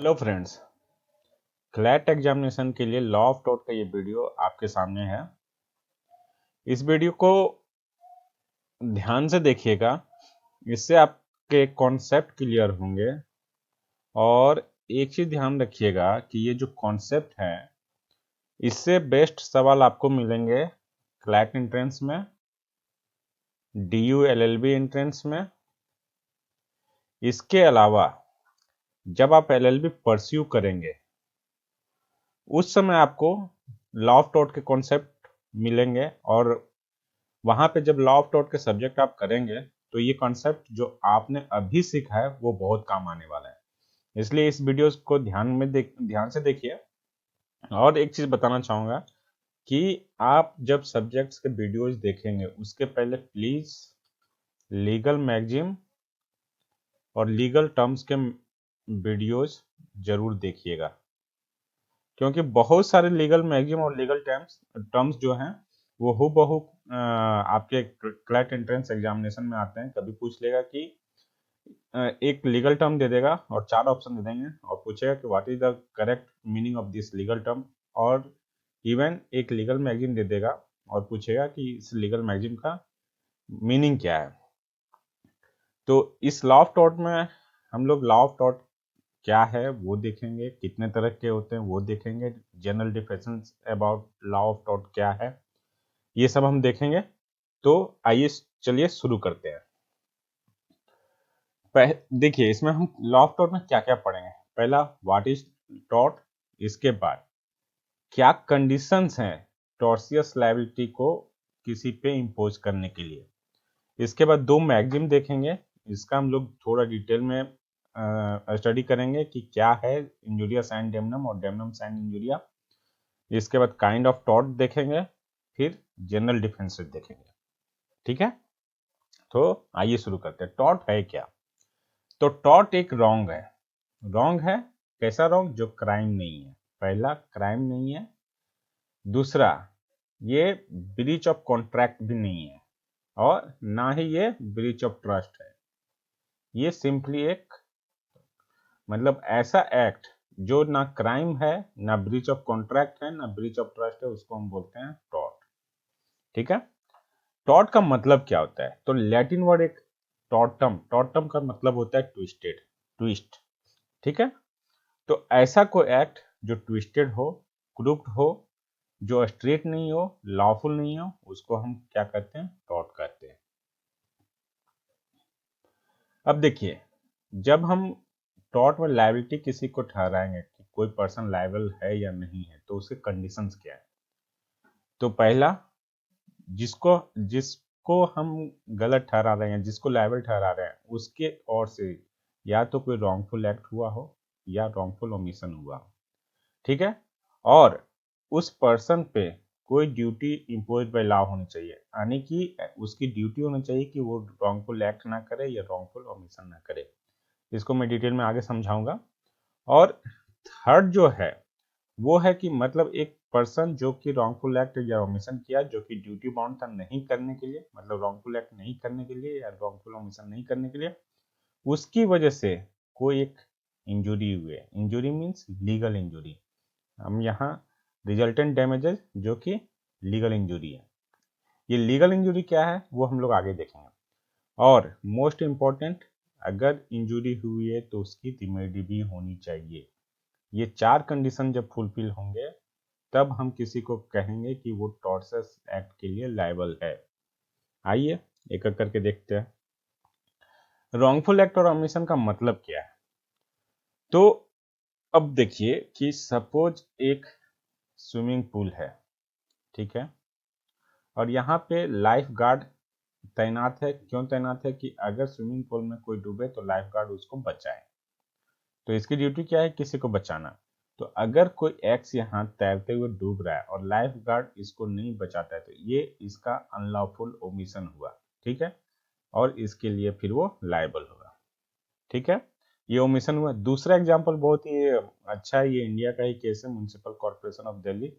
Hello friends, CLAT examination के लिए law of taught का ये वीडियो आपके सामने है। इस वीडियो को ध्यान से देखिएगा, इससे आपके कॉन्सेप्ट क्लियर होंगे। और एक चीज ध्यान रखिएगा कि ये जो कॉन्सेप्ट है, इससे बेस्ट सवाल आपको मिलेंगे क्लैट एंट्रेंस में, DU LLB एंट्रेंस में। इसके अलावा जब आप LLB परस्यू करेंगे उस समय आपको लॉ ऑफ टॉट के कॉन्सेप्ट मिलेंगे, और वहां पे जब लॉ ऑफ टॉट के सब्जेक्ट आप करेंगे तो ये कॉन्सेप्ट जो आपने अभी सीखा है वो बहुत काम आने वाला है। इसलिए इस वीडियो को ध्यान से देखिए। और एक चीज बताना चाहूंगा कि आप जब सब्जेक्ट्स के वीडियोज देखेंगे उसके पहले प्लीज लीगल मैगजीन और लीगल टर्म्स के वीडियोज जरूर देखिएगा, क्योंकि बहुत सारे लीगल मैगजीन और लीगल टर्म्स जो हैं वो हूबहू आपके क्लैट एंट्रेंस एग्जामिनेशन में आते हैं। कभी पूछ लेगा कि एक लीगल टर्म दे देगा और 4 ऑप्शन दे देंगे और पूछेगा कि what is the correct meaning of this legal term. और इवन एक लीगल मैगजीन दे देगा और पूछेगा कि इस लीगल मैगजीन का मीनिंग क्या है। तो इस लॉ ऑफ टॉट में हम लोग लॉ ऑफ टॉट क्या है वो देखेंगे, कितने तरह के होते हैं वो देखेंगे, general differences about law of taught क्या है, ये सब हम देखेंगे। तो आइए चलिए शुरू करते हैं। देखिए, इसमें हम लॉ ऑफ टॉट में क्या क्या पढ़ेंगे। पहला, व्हाट इज टॉट। इसके बाद क्या कंडीशंस हैं टॉर्सियस लायबिलिटी को किसी पे इम्पोज करने के लिए। इसके बाद 2 मैगजीन देखेंगे, इसका हम लोग थोड़ा डिटेल में स्टडी करेंगे कि क्या है इंजुरिया सैन डेमनम और डेमनम सैन इंजुरिया। इसके बाद काइंड ऑफ टॉट देखेंगे, फिर जनरल डिफरेंसेस देखेंगे। ठीक है, तो आइए शुरू करते हैं। टॉट है क्या? तो टॉट एक रॉन्ग है। रॉन्ग है, कैसा रॉन्ग? जो क्राइम नहीं है। पहला, क्राइम नहीं है। दूसरा, ये ब्रीच ऑफ कॉन्ट्रैक्ट भी नहीं है, और ना ही ये ब्रीच ऑफ ट्रस्ट है। ये सिंपली एक मतलब ऐसा एक्ट जो ना क्राइम है, ना ब्रीच ऑफ कॉन्ट्रैक्ट है, ना ब्रीच ऑफ ट्रस्ट है, उसको हम बोलते हैं टॉट। ठीक है, टॉट का मतलब क्या होता है? तो लैटिन वर्ड एक टॉटम, टॉटम का मतलब होता है ट्विस्टेड, ट्विस्ट। ठीक है, तो ऐसा कोई एक्ट जो ट्विस्टेड हो, क्रुप्ड हो, जो स्ट्रेट नहीं हो, लॉफुल नहीं हो, उसको हम क्या कहते हैं? टॉट कहते हैं। अब देखिए, जब हम टॉट में लायबिलिटी किसी को ठहराएंगे कि कोई पर्सन लायबल है या नहीं है, तो उसके कंडीशंस क्या है? तो पहला, जिसको जिसको हम गलत ठहरा रहे हैं, जिसको लायबल ठहरा रहे हैं, उसके ओर से या तो कोई रॉन्गफुल एक्ट हुआ हो या रॉन्गफुल ओमिशन हुआ हो। ठीक है, और उस पर्सन पे कोई ड्यूटी इम्पोज बाय लॉ होनी चाहिए, यानी कि उसकी ड्यूटी होनी चाहिए कि वो रॉन्गफुल एक्ट ना करे या रॉन्गफुल ओमिशन ना करे। इसको मैं डिटेल में आगे समझाऊंगा। और थर्ड जो है वो है कि मतलब एक पर्सन जो कि रॉन्गफुल एक्ट या ओमिशन किया, जो कि ड्यूटी बाउंड था नहीं करने के लिए, मतलब रॉन्गफुल एक्ट नहीं करने के लिए या रॉन्गफुल ओमिशन नहीं करने के लिए, उसकी वजह से कोई एक इंजुरी हुई है। Injury means legal injury. हम यहाँ रिजल्टेंट डैमेजेस जो कि लीगल इंजुरी है। ये लीगल इंजुरी क्या है वो हम लोग आगे देखेंगे। और मोस्ट इम्पॉर्टेंट, अगर इंजुरी हुई है तो उसकी रिमेडी भी होनी चाहिए। ये 4 कंडीशन जब फुलफिल होंगे तब हम किसी को कहेंगे कि वो टॉर्चस एक्ट के लिए लायबल है। आइए एक एक करके देखते हैं। रॉन्गफुल एक्ट और ओमिशन का मतलब क्या है? तो अब देखिए कि सपोज एक स्विमिंग पूल है, ठीक है, और यहाँ पे लाइफ गार्ड तैनात है। क्यों तैनात है? कि अगर स्विमिंग पूल में कोई डूबे तो लाइफ गार्ड उसको बचाए। तो इसकी ड्यूटी क्या है? किसी को बचाना। तो अगर कोई एक्स यहाँ तैरते हुए डूब रहा है और लाइफ गार्ड इसको नहीं बचाता है, तो ये इसका अनलॉफुल ओमिशन हुआ। ठीक है, और इसके लिए फिर वो लायबल होगा। ठीक है, ये ओमिशन हुआ। दूसरा एग्जांपल बहुत ही अच्छा है, ये इंडिया का ही केस है, municipal corporation of Delhi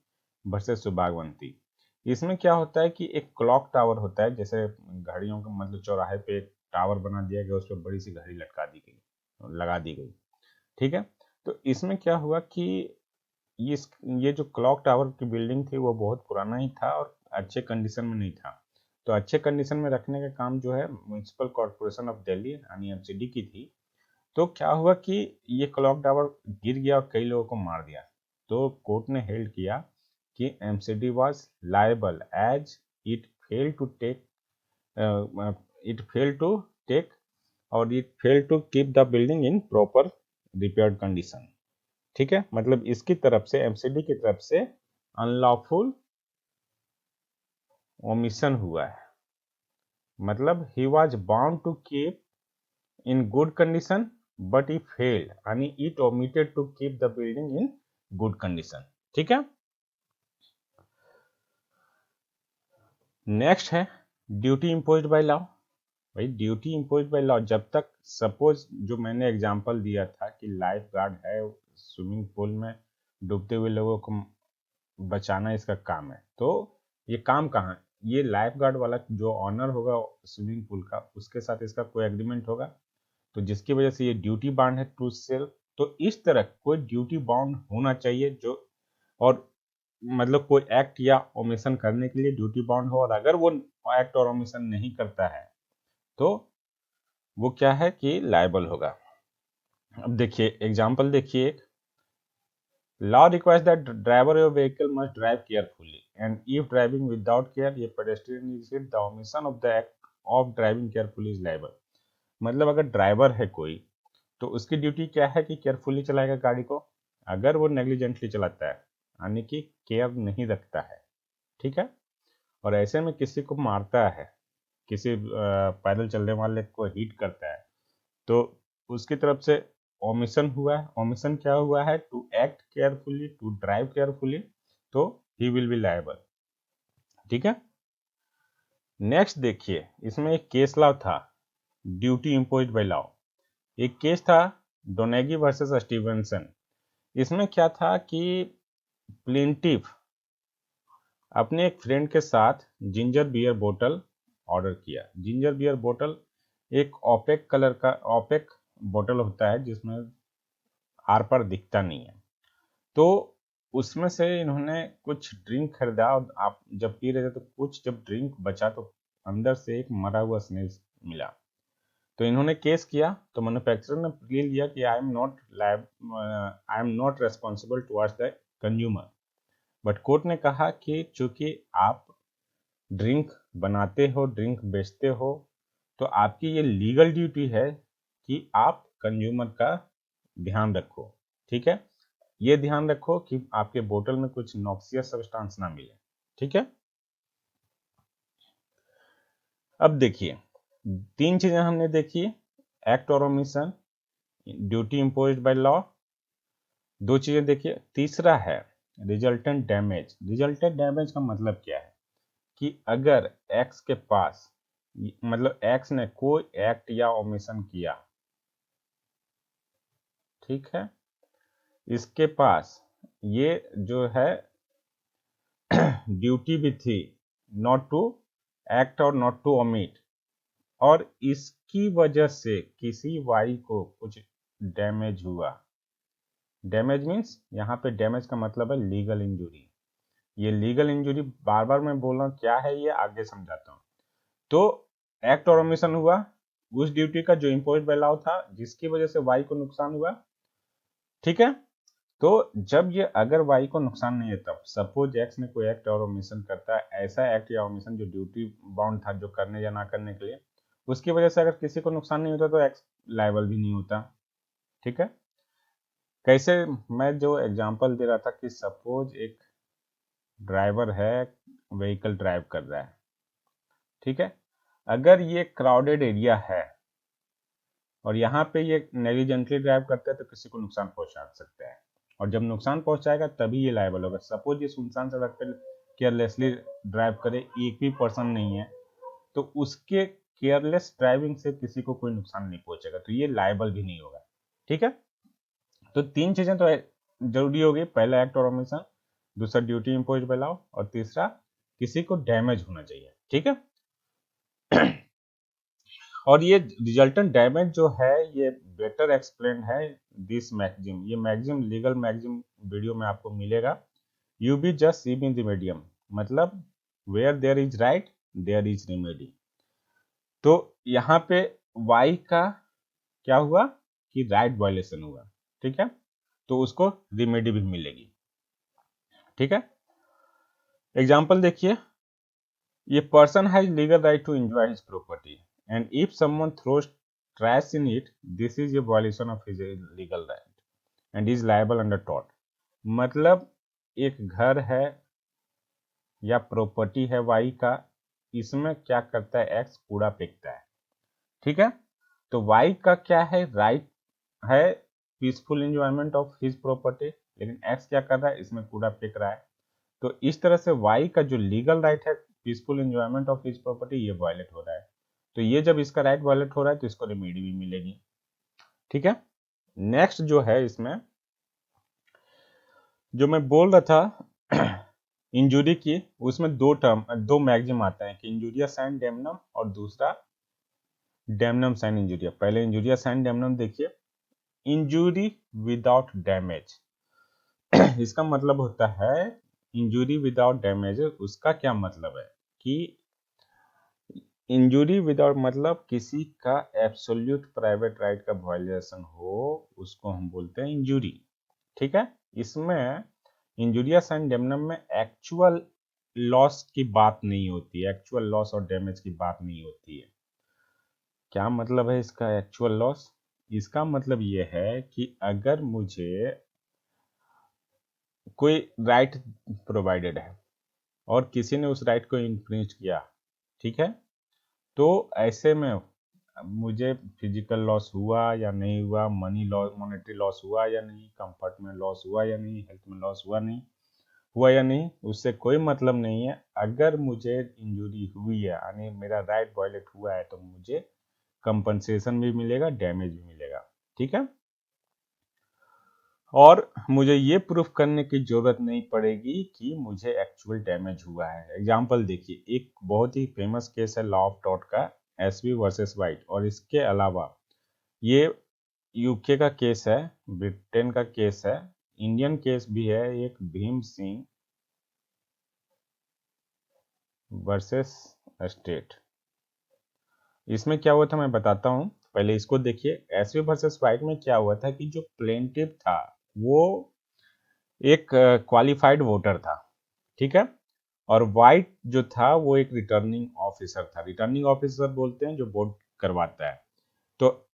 versus Subhagwanti. इसमें क्या होता है कि एक क्लॉक टावर होता है, जैसे घड़ियों का मतलब चौराहे पे एक टावर बना दिया गया, उस पर बड़ी सी घड़ी लटका दी गई, लगा दी गई। ठीक है, तो इसमें क्या हुआ कि ये जो क्लॉक टावर की बिल्डिंग थी वो बहुत पुराना ही था और अच्छे कंडीशन में नहीं था। तो अच्छे कंडीशन में रखने का काम जो है म्युनिसिपल कॉर्पोरेशन ऑफ दिल्ली यानी एमसीडी की थी। तो क्या हुआ कि ये क्लॉक टावर गिर गया और कई लोगों को मार दिया। तो कोर्ट ने हेल्ड किया कि MCD was liable as it fail to take it fail to take और it fail to keep the building in proper repaired condition. ठीक है, मतलब इसकी तरफ से एमसीडी की तरफ से अनलॉफुल ओमिशन हुआ है, मतलब he was bound to keep in good condition but he failed यानी it omitted to keep the building in good condition. ठीक है, नेक्स्ट है ड्यूटी इम्पोज्ड बाय लॉ। भाई ड्यूटी इम्पोज्ड बाय लॉ, जब तक सपोज जो मैंने एग्जांपल दिया था कि लाइफ गार्ड है, स्विमिंग पूल में डूबते हुए लोगों को बचाना इसका काम है, तो ये काम कहाँ, ये लाइफ गार्ड वाला जो ऑनर होगा स्विमिंग पूल का, उसके साथ इसका कोई एग्रीमेंट होगा, तो जिसकी वजह से ये ड्यूटी बाउंड है टू सेल। तो इस तरह कोई ड्यूटी बाउंड होना चाहिए जो, और मतलब कोई एक्ट या ओमिशन करने के लिए ड्यूटी बाउंड हो, और अगर वो एक्ट और ओमिशन नहीं करता है तो वो क्या है कि लायबल होगा। अब देखिए एग्जांपल देखिए, law requires that driver your vehicle must drive carefully and if driving without care ये pedestrian is the omission of the act of driving carefully is liable. मतलब अगर ड्राइवर है कोई तो उसकी ड्यूटी क्या है कि केयरफुली चलाएगा गाड़ी को। अगर वो नेग्लिजेंटली चलाता है यानी कि केयर नहीं रखता है, ठीक है, और ऐसे में किसी को मारता है, किसी पैदल चलने वाले को हिट करता है, तो उसकी तरफ से ओमिशन हुआ है। ओमिशन क्या हुआ है, to act carefully, to drive carefully, तो ही विल बी लायबल। ठीक है, नेक्स्ट देखिए, इसमें एक केस लॉ था ड्यूटी इम्पोज्ड बाय लॉ। एक केस था डोनेगी वर्सेस स्टीवेंसन। इसमें क्या था कि प्लेंटिफ अपने एक फ्रेंड के साथ जिंजर बियर बोतल ऑर्डर किया। जिंजर बियर बोतल एक ओपेक कलर का ओपेक बोतल होता है जिसमें आर पर दिखता नहीं है। तो उसमें से इन्होंने कुछ ड्रिंक खरीदा और आप जब पी रहे थे तो कुछ जब ड्रिंक बचा तो अंदर से एक मरा हुआ स्नेल मिला। तो इन्होंने केस किया, तो मैन्युफैक्चरर ने प्लीड लिया कि I am not responsible towards the consumer. But court ने कहा कि चूंकि आप ड्रिंक बनाते हो, ड्रिंक बेचते हो, तो आपकी ये लीगल ड्यूटी है कि आप कंज्यूमर का ध्यान रखो। ठीक है, ये ध्यान रखो कि आपके बोतल में कुछ नॉक्सियस सब्सटेंस ना मिले। ठीक है, अब देखिए तीन चीजें हमने देखी, एक्ट और omission, duty imposed by law, दो चीजें देखिए। तीसरा है रिजल्टेंट डैमेज। रिजल्टेंट डैमेज का मतलब क्या है कि अगर एक्स के पास, मतलब एक्स ने कोई एक्ट या ओमिशन किया, ठीक है, इसके पास ये जो है ड्यूटी भी थी नॉट टू एक्ट और नॉट टू ओमिट, और इसकी वजह से किसी वाई को कुछ डैमेज हुआ। डैमेज मीन्स यहाँ पे डैमेज का मतलब है लीगल इंजुरी। ये लीगल इंजुरी बार बार मैं बोल रहा हूँ क्या है, ये आगे समझाता हूँ। तो एक्ट और ओमिशन हुआ उस ड्यूटी का जो इम्पोज बाय लॉ था, जिसकी वजह से वाई को नुकसान हुआ। ठीक है, तो जब ये अगर वाई को नुकसान नहीं है, तब सपोज एक्स ने कोई एक्ट और ओमिशन करता है, ऐसा एक्ट या ओमिशन जो ड्यूटी बाउंड था, जो करने या ना करने के लिए, उसकी वजह से अगर किसी को नुकसान नहीं होता तो एक्स लायबल भी नहीं होता। ठीक है, कैसे, मैं जो एग्जांपल दे रहा था कि सपोज एक ड्राइवर है, व्हीकल ड्राइव कर रहा है, ठीक है, अगर ये क्राउडेड एरिया है और यहाँ पे ये नेग्लिजेंटली ड्राइव करते हैं तो किसी को नुकसान पहुंचा सकते हैं, और जब नुकसान पहुंचाएगा तभी ये लायबल होगा। सपोज ये सुनसान सड़क पर केयरलेसली ड्राइव करे, एक भी पर्सन नहीं है, तो उसके केयरलेस ड्राइविंग से किसी को कोई नुकसान नहीं पहुंचेगा, तो ये लायबल भी नहीं होगा। ठीक है, तो तीन चीजें तो जरूरी होगी, पहला एक्ट और ओमिशन, दूसरा ड्यूटी इम्पोज बाय लॉ, और तीसरा किसी को डैमेज होना चाहिए। ठीक है, और ये रिजल्टेंट डैमेज जो है ये बेटर एक्सप्लेन है दिस मैगजीम, ये मैगजीम लीगल मैगजीम वीडियो में आपको मिलेगा। यू बी जस्ट सी इन द मीडियम, मतलब where there is right there is remedy. तो यहाँ पे वाई का क्या हुआ कि राइट वायलेशन हुआ, ठीक है, तो उसको रेमेडी भी मिलेगी, ठीक है। एग्जाम्पल देखिए, ये person has legal right to enjoy his property and if someone throws trash in it this is a violation of his legal right and is liable under tort. मतलब एक घर है या प्रॉपर्टी है वाई का, इसमें क्या करता है एक्स कूड़ा फेंकता है, ठीक है। तो वाई का क्या है राइट है peaceful enjoyment of his property, लेकिन एक्स क्या कर रहा है इसमें कूड़ा फेंक रहा है। तो इस तरह से वाई का जो लीगल राइट है peaceful enjoyment of his property ये वायलेट हो रहा है। तो ये जब इसका राइट वायलेट हो रहा है तो इसको रेमेडी भी मिलेगी, ठीक है। नेक्स्ट जो है इसमें जो मैं बोल रहा था इंजुरी की, उसमें दो मैगजीम आता है कि इंजुरिया सैन डेमनम और दूसरा डेमनम सैन इंजुरिया। पहले इंजुरिया सैन डेमनम देखिए, इंजुरी विदाउट डैमेज इसका मतलब होता है इंजुरी विदाउट डैमेज, उसका क्या मतलब है कि इंजुरी विदाउट मतलब किसी का एब्सोल्यूट प्राइवेट राइट का वायलेशन हो, उसको हम बोलते हैं इंजुरी, ठीक है। इसमें इंजुरिया सैन डेमनम में एक्चुअल लॉस की बात नहीं होती है, एक्चुअल लॉस और डैमेज की बात नहीं होती है। क्या मतलब है इसका एक्चुअल लॉस? इसका मतलब ये है कि अगर मुझे कोई राइट प्रोवाइडेड है और किसी ने उस राइट को इन्फ्रिंज किया, ठीक है, तो ऐसे में मुझे फिजिकल लॉस हुआ या नहीं हुआ, मनी लॉस मॉनेटरी लॉस हुआ या नहीं, कंफर्ट में लॉस हुआ या नहीं, हेल्थ में लॉस हुआ या नहीं, उससे कोई मतलब नहीं है। अगर मुझे इंजरी हुई है यानी मेरा राइट वायलेट हुआ है तो मुझे कंपनसेशन भी मिलेगा, डैमेज भी मिलेगा, ठीक है। और मुझे ये प्रूफ करने की जरूरत नहीं पड़ेगी कि मुझे एक्चुअल डैमेज हुआ है। एग्जांपल देखिए, एक बहुत ही फेमस केस है लॉ ऑफ टॉर्ट का, एसवी वर्सेस वाइट, और इसके अलावा ये यूके का केस है, ब्रिटेन का केस है, इंडियन केस भी है एक भीम सिंह वर्सेस स्टेट। इसमें क्या हुआ था मैं बताता हूँ, पहले इसको देखिए। एसवी वर्सेस वाइट में क्या हुआ था कि जो प्लेंटिफ था वो एक क्वालिफाइड वोटर था, ठीक है, और वाइट जो था वो एक रिटर्निंग ऑफिसर था। रिटर्निंग ऑफिसर बोलते हैं जो वोट करवाता है। तो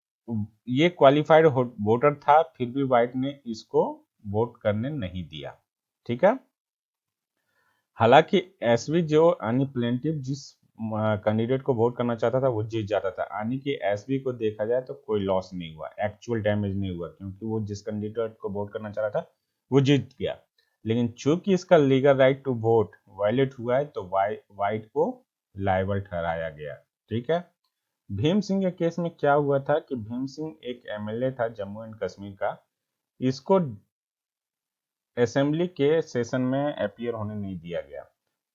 ये क्वालिफाइड वोटर था, फिर भी वाइट ने इसको वोट करने नहीं दिया, ठीक है। हालांकि एसवी जो यानी प्लेंटिफ जिस कैंडिडेट को वोट करना चाहता था वो जीत जाता था, यानी कि एसवी को देखा जाए तो कोई लॉस नहीं हुआ, एक्चुअल डैमेज नहीं हुआ, क्योंकि वो जिस कैंडिडेट को वोट करना चाह रहा था वो जीत गया। लेकिन चूंकि इसका legal right to vote violate हुआ है तो वाइट को लायबल ठहराया गया, ठीक है। भीम सिंह के केस में क्या हुआ था कि भीम सिंह एक एमएलए था जम्मू एंड कश्मीर का, इसको असेंबली के सेशन में अपीयर होने नहीं दिया गया।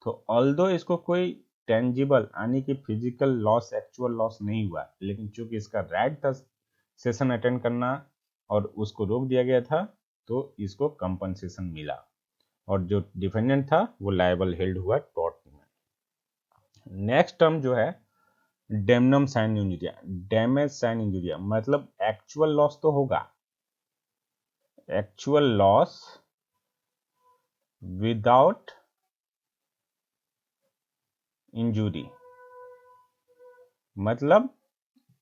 तो ऑल्दो इसको कोई टेंजिबल यानी कि फिजिकल लॉस एक्चुअल लॉस नहीं हुआ, लेकिन चूंकि इसका राइट था सेशन अटेंड करना और उसको रोक दिया गया था तो इसको कंपनसेशन मिला, और जो डिफेंडेंट था वो लायबल हेल्ड हुआ टॉर्ट में। नेक्स्ट टर्म जो है डेमनम साइन इंजुरिया, डैमेज साइन इंजुरिया, मतलब एक्चुअल लॉस तो होगा, एक्चुअल लॉस विदाउट इंजुरी, मतलब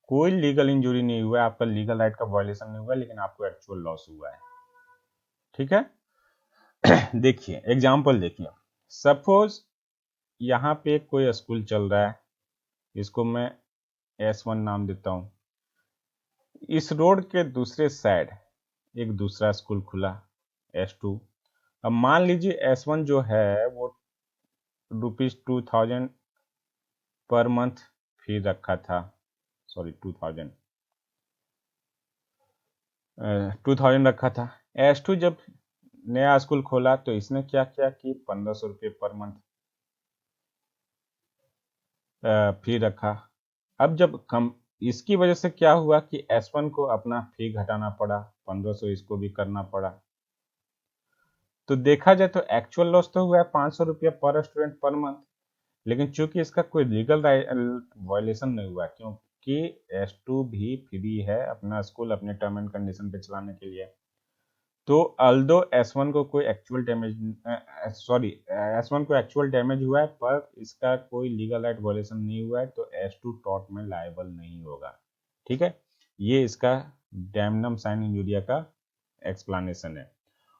कोई लीगल इंजुरी नहीं हुआ है, आपका लीगल राइट का वायलेशन नहीं हुआ है, लेकिन आपको एक्चुअल लॉस हुआ है, ठीक है। देखिए एग्जांपल देखिए, सपोज यहाँ पे कोई स्कूल चल रहा है, इसको मैं S1 नाम देता हूँ। इस रोड के दूसरे साइड एक दूसरा स्कूल खुला S2। अब मान लीजिए S1 जो है वो ₹2000 पर मंथ फी रखा था, सॉरी 2000 रखा था। S2 जब नया स्कूल खोला तो इसने क्या किया कि 1500 रुपये पर मंथ फी रखा। अब जब इसकी वजह से क्या हुआ कि S1 को अपना फी घटाना पड़ा, 1500 इसको भी करना पड़ा। तो देखा जाए तो एक्चुअल लॉस तो हुआ है 500 रुपया पर स्टूडेंट पर मंथ, लेकिन चूंकि इसका कोई लीगल वायलेशन नहीं हुआ क्योंकि S2 भी फ्री है अपना स्कूल अपने टर्म एंड कंडीशन पे चलाने के लिए। तो अल्दो S1 को कोई एक्चुअल डैमेज S1 को एक्चुअल डैमेज हुआ है पर इसका कोई लीगल राइट वायलेशन नहीं हुआ है, तो S2 टॉर्ट में लायबल नहीं होगा। ठीक है, ये इसका डैमनम साइन इंजूरिया का एक्सप्लेनेशन है।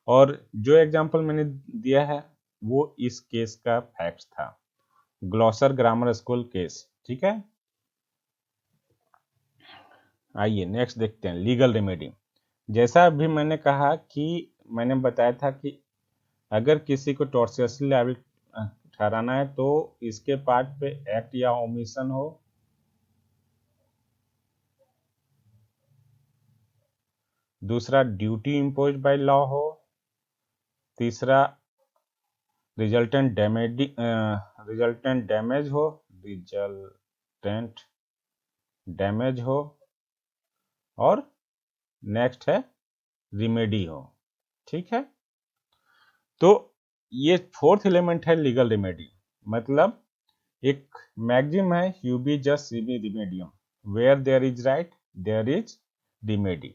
और जो एग्जांपल मैंने दिया है वो इस केस का फैक्ट था, ग्लॉसर ग्रामर स्कूल केस। ठीक है, आइए नेक्स्ट देखते हैं लीगल रेमेडी। जैसा अभी मैंने कहा कि मैंने बताया था कि अगर किसी को टॉर्टियसली लायबल ठहराना है तो इसके पार्ट पे एक्ट या ओमिशन हो, दूसरा ड्यूटी इम्पोज बाय लॉ हो, तीसरा रिजल्टेंट डैमेज हो, रिजल्टेंट डैमेज हो, और नेक्स्ट है रिमेडी हो। ठीक है, तो ये फोर्थ एलिमेंट है लीगल रेमेडी। मतलब एक मैक्सिम है यूबी जस्ट सीबी रिमेडियम, where there is right there is remedy.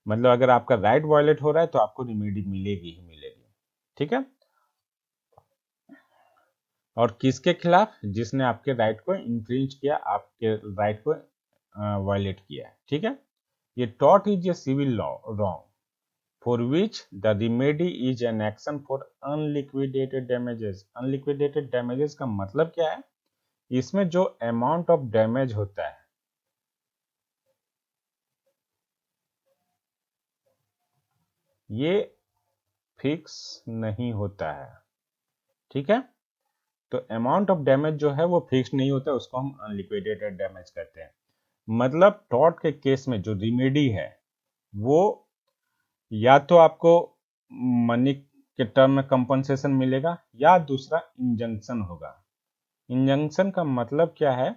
मतलब अगर आपका राइट वायलेट हो रहा है तो आपको रिमेडी मिलेगी ही मिलेगी। ठीक है, और किसके खिलाफ? जिसने आपके राइट को इन्फ्रिंज किया, आपके राइट को वायलेट किया है। ठीक है, ये tort is a civil law wrong for which the remedy is an action for unliquidated damages. Unliquidated damages का मतलब क्या है? इसमें जो अमाउंट ऑफ डैमेज होता है ये फिक्स नहीं होता है। ठीक है, तो अमाउंट ऑफ डैमेज जो है वो फिक्स नहीं होता, उसको हम अनलिक्विडेटेड डैमेज कहते हैं। मतलब टॉर्ट के केस में जो रिमेडी है वो या तो आपको मनी के टर्म में कंपनसेशन मिलेगा या दूसरा इंजंक्शन होगा। इंजंक्शन का मतलब क्या है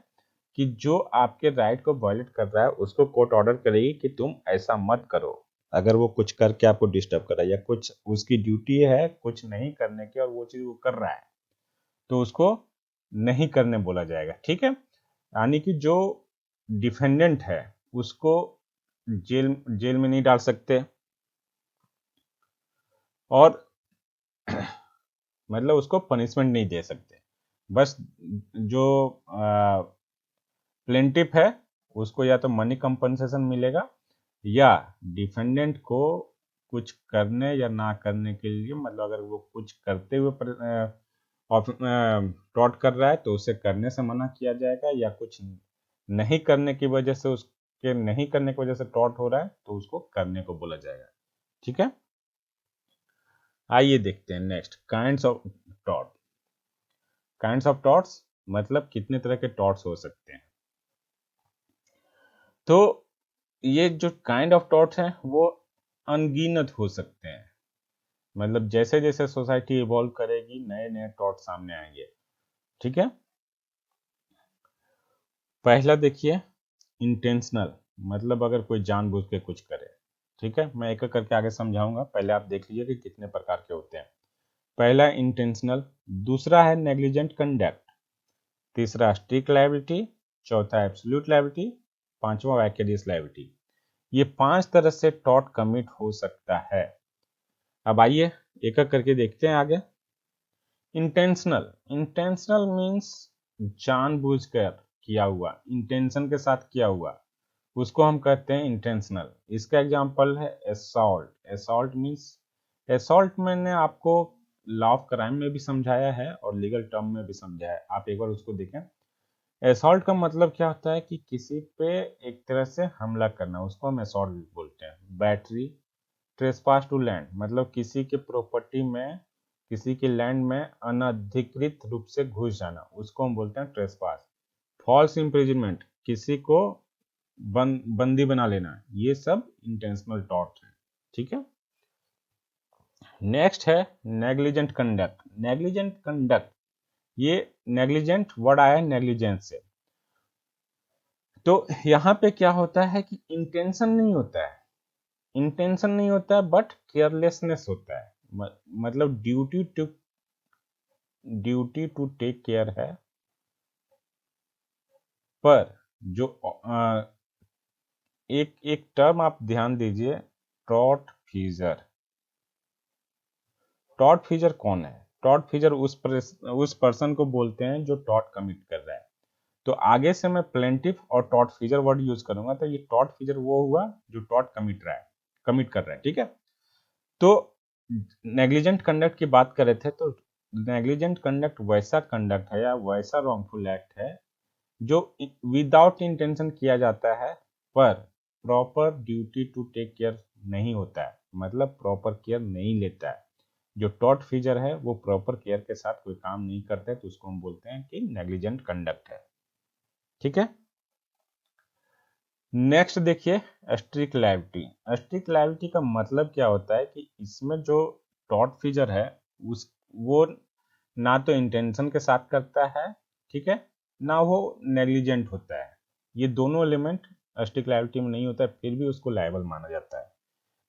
कि जो आपके राइट को वायलेट कर रहा है उसको कोर्ट ऑर्डर करेगी कि तुम ऐसा मत करो। अगर वो कुछ करके आपको डिस्टर्ब कर रहा है या कुछ उसकी ड्यूटी है कुछ नहीं करने की और वो चीज वो कर रहा है तो उसको नहीं करने बोला जाएगा। ठीक है, यानी कि जो डिफेंडेंट है उसको जेल जेल में नहीं डाल सकते और मतलब उसको पनिशमेंट नहीं दे सकते। बस जो प्लेंटिफ है उसको या तो मनी कंपनसेशन मिलेगा या डिफेंडेंट को कुछ करने या ना करने के लिए, मतलब अगर वो कुछ करते हुए टॉर्ट कर रहा है तो उसे करने से मना किया जाएगा, या कुछ नहीं करने की वजह से उसके नहीं करने की वजह से टॉर्ट हो रहा है तो उसको करने को बोला जाएगा। ठीक है, आइए देखते हैं next kinds of tort. Kinds of torts मतलब कितने तरह के टॉर्ट्स हो सकते हैं। तो ये जो काइंड ऑफ टॉर्ट्स हैं वो अनगिनत हो सकते हैं। मतलब जैसे जैसे सोसाइटी इवॉल्व करेगी नए नए टॉर्ट सामने आएंगे। ठीक है, पहला देखिए इंटेंशनल, मतलब अगर कोई जानबूझ के कुछ करे। ठीक है, मैं एक एक करके आगे समझाऊंगा, पहले आप देख लीजिए कि कितने प्रकार के होते हैं। पहला इंटेंशनल, दूसरा है नेग्लिजेंट कंडक्ट, तीसरा स्ट्रिक्ट लायबिलिटी, चौथा एब्सोल्यूट लायबिलिटी, पांचवा वैकेरियस लायबिलिटी। ये 5 तरह से टॉर्ट कमिट हो सकता है। अब आइए एक एक करके देखते हैं आगे। इंटेंशनल, इंटेंशनल मीन्स जानबूझकर किया हुआ, इंटेंशन के साथ किया हुआ, उसको हम कहते हैं इंटेंशनल। इसका एग्जांपल है असॉल्ट। असॉल्ट मीन्स, असॉल्ट मैंने आपको लॉ ऑफ क्राइम में भी समझाया है और लीगल टर्म में भी समझाया है, आप एक बार उसको देखें। असॉल्ट का मतलब क्या होता है कि किसी पे एक तरह से हमला करना, उसको हम असॉल्ट बोलते हैं। बैटरी, ट्रेसपास टू लैंड, मतलब किसी के प्रॉपर्टी में किसी के लैंड में अनधिकृत रूप से घुस जाना, उसको हम बोलते हैं ट्रेसपास। फॉल्स इम्प्रिजनमेंट, किसी को बंदी बना लेना, ये सब इंटेंशनल टॉर्ट है। ठीक है, नेक्स्ट है नेग्लिजेंट कंडक्ट। नेग्लिजेंट कंडक्ट, ये नेग्लिजेंट वर्ड आया है नेग्लिजेंस से। तो यहाँ पे क्या होता है कि इंटेंशन नहीं होता है, इंटेंशन नहीं होता है बट केयरलेसनेस होता है। मतलब ड्यूटी टू टेक केयर है, पर जो एक एक टर्म आप ध्यान दीजिए, टॉर्ट फीजर। टॉर्ट फीजर कौन है? टॉर्ट फीजर उस पर्सन को बोलते हैं जो टॉर्ट कमिट कर रहा है। तो आगे से मैं प्लेंटिफ और टॉर्ट फीजर वर्ड यूज करूंगा, तो ये टॉर्ट फीजर वो हुआ जो टॉर्ट कमिट कर रहा है, ठीक है। तो नेग्लिजेंट कंडक्ट की बात कर रहे थे, तो नेग्लिजेंट कंडक्ट वैसा कंडक्ट है या वैसा रॉन्गफुल एक्ट है जो विदाउट इंटेंशन किया जाता है, पर proper duty to take care नहीं होता है, मतलब प्रॉपर केयर नहीं लेता है। जो टॉर्ट फीजर है वो प्रॉपर केयर के साथ कोई काम नहीं करता है, तो उसको हम बोलते हैं कि नेग्लिजेंट कंडक्ट है, ठीक है। नेक्स्ट देखिए, स्ट्रिक्ट लायबिलिटी। स्ट्रिक्ट लायबिलिटी का मतलब क्या होता है कि इसमें जो टॉर्ट फीजर है उस वो ना तो इंटेंशन के साथ करता है, ठीक है, ना वो नेग्लिजेंट होता है। ये दोनों एलिमेंट स्ट्रिक्ट लायबिलिटी में नहीं होता है, फिर भी उसको लायबल माना जाता है।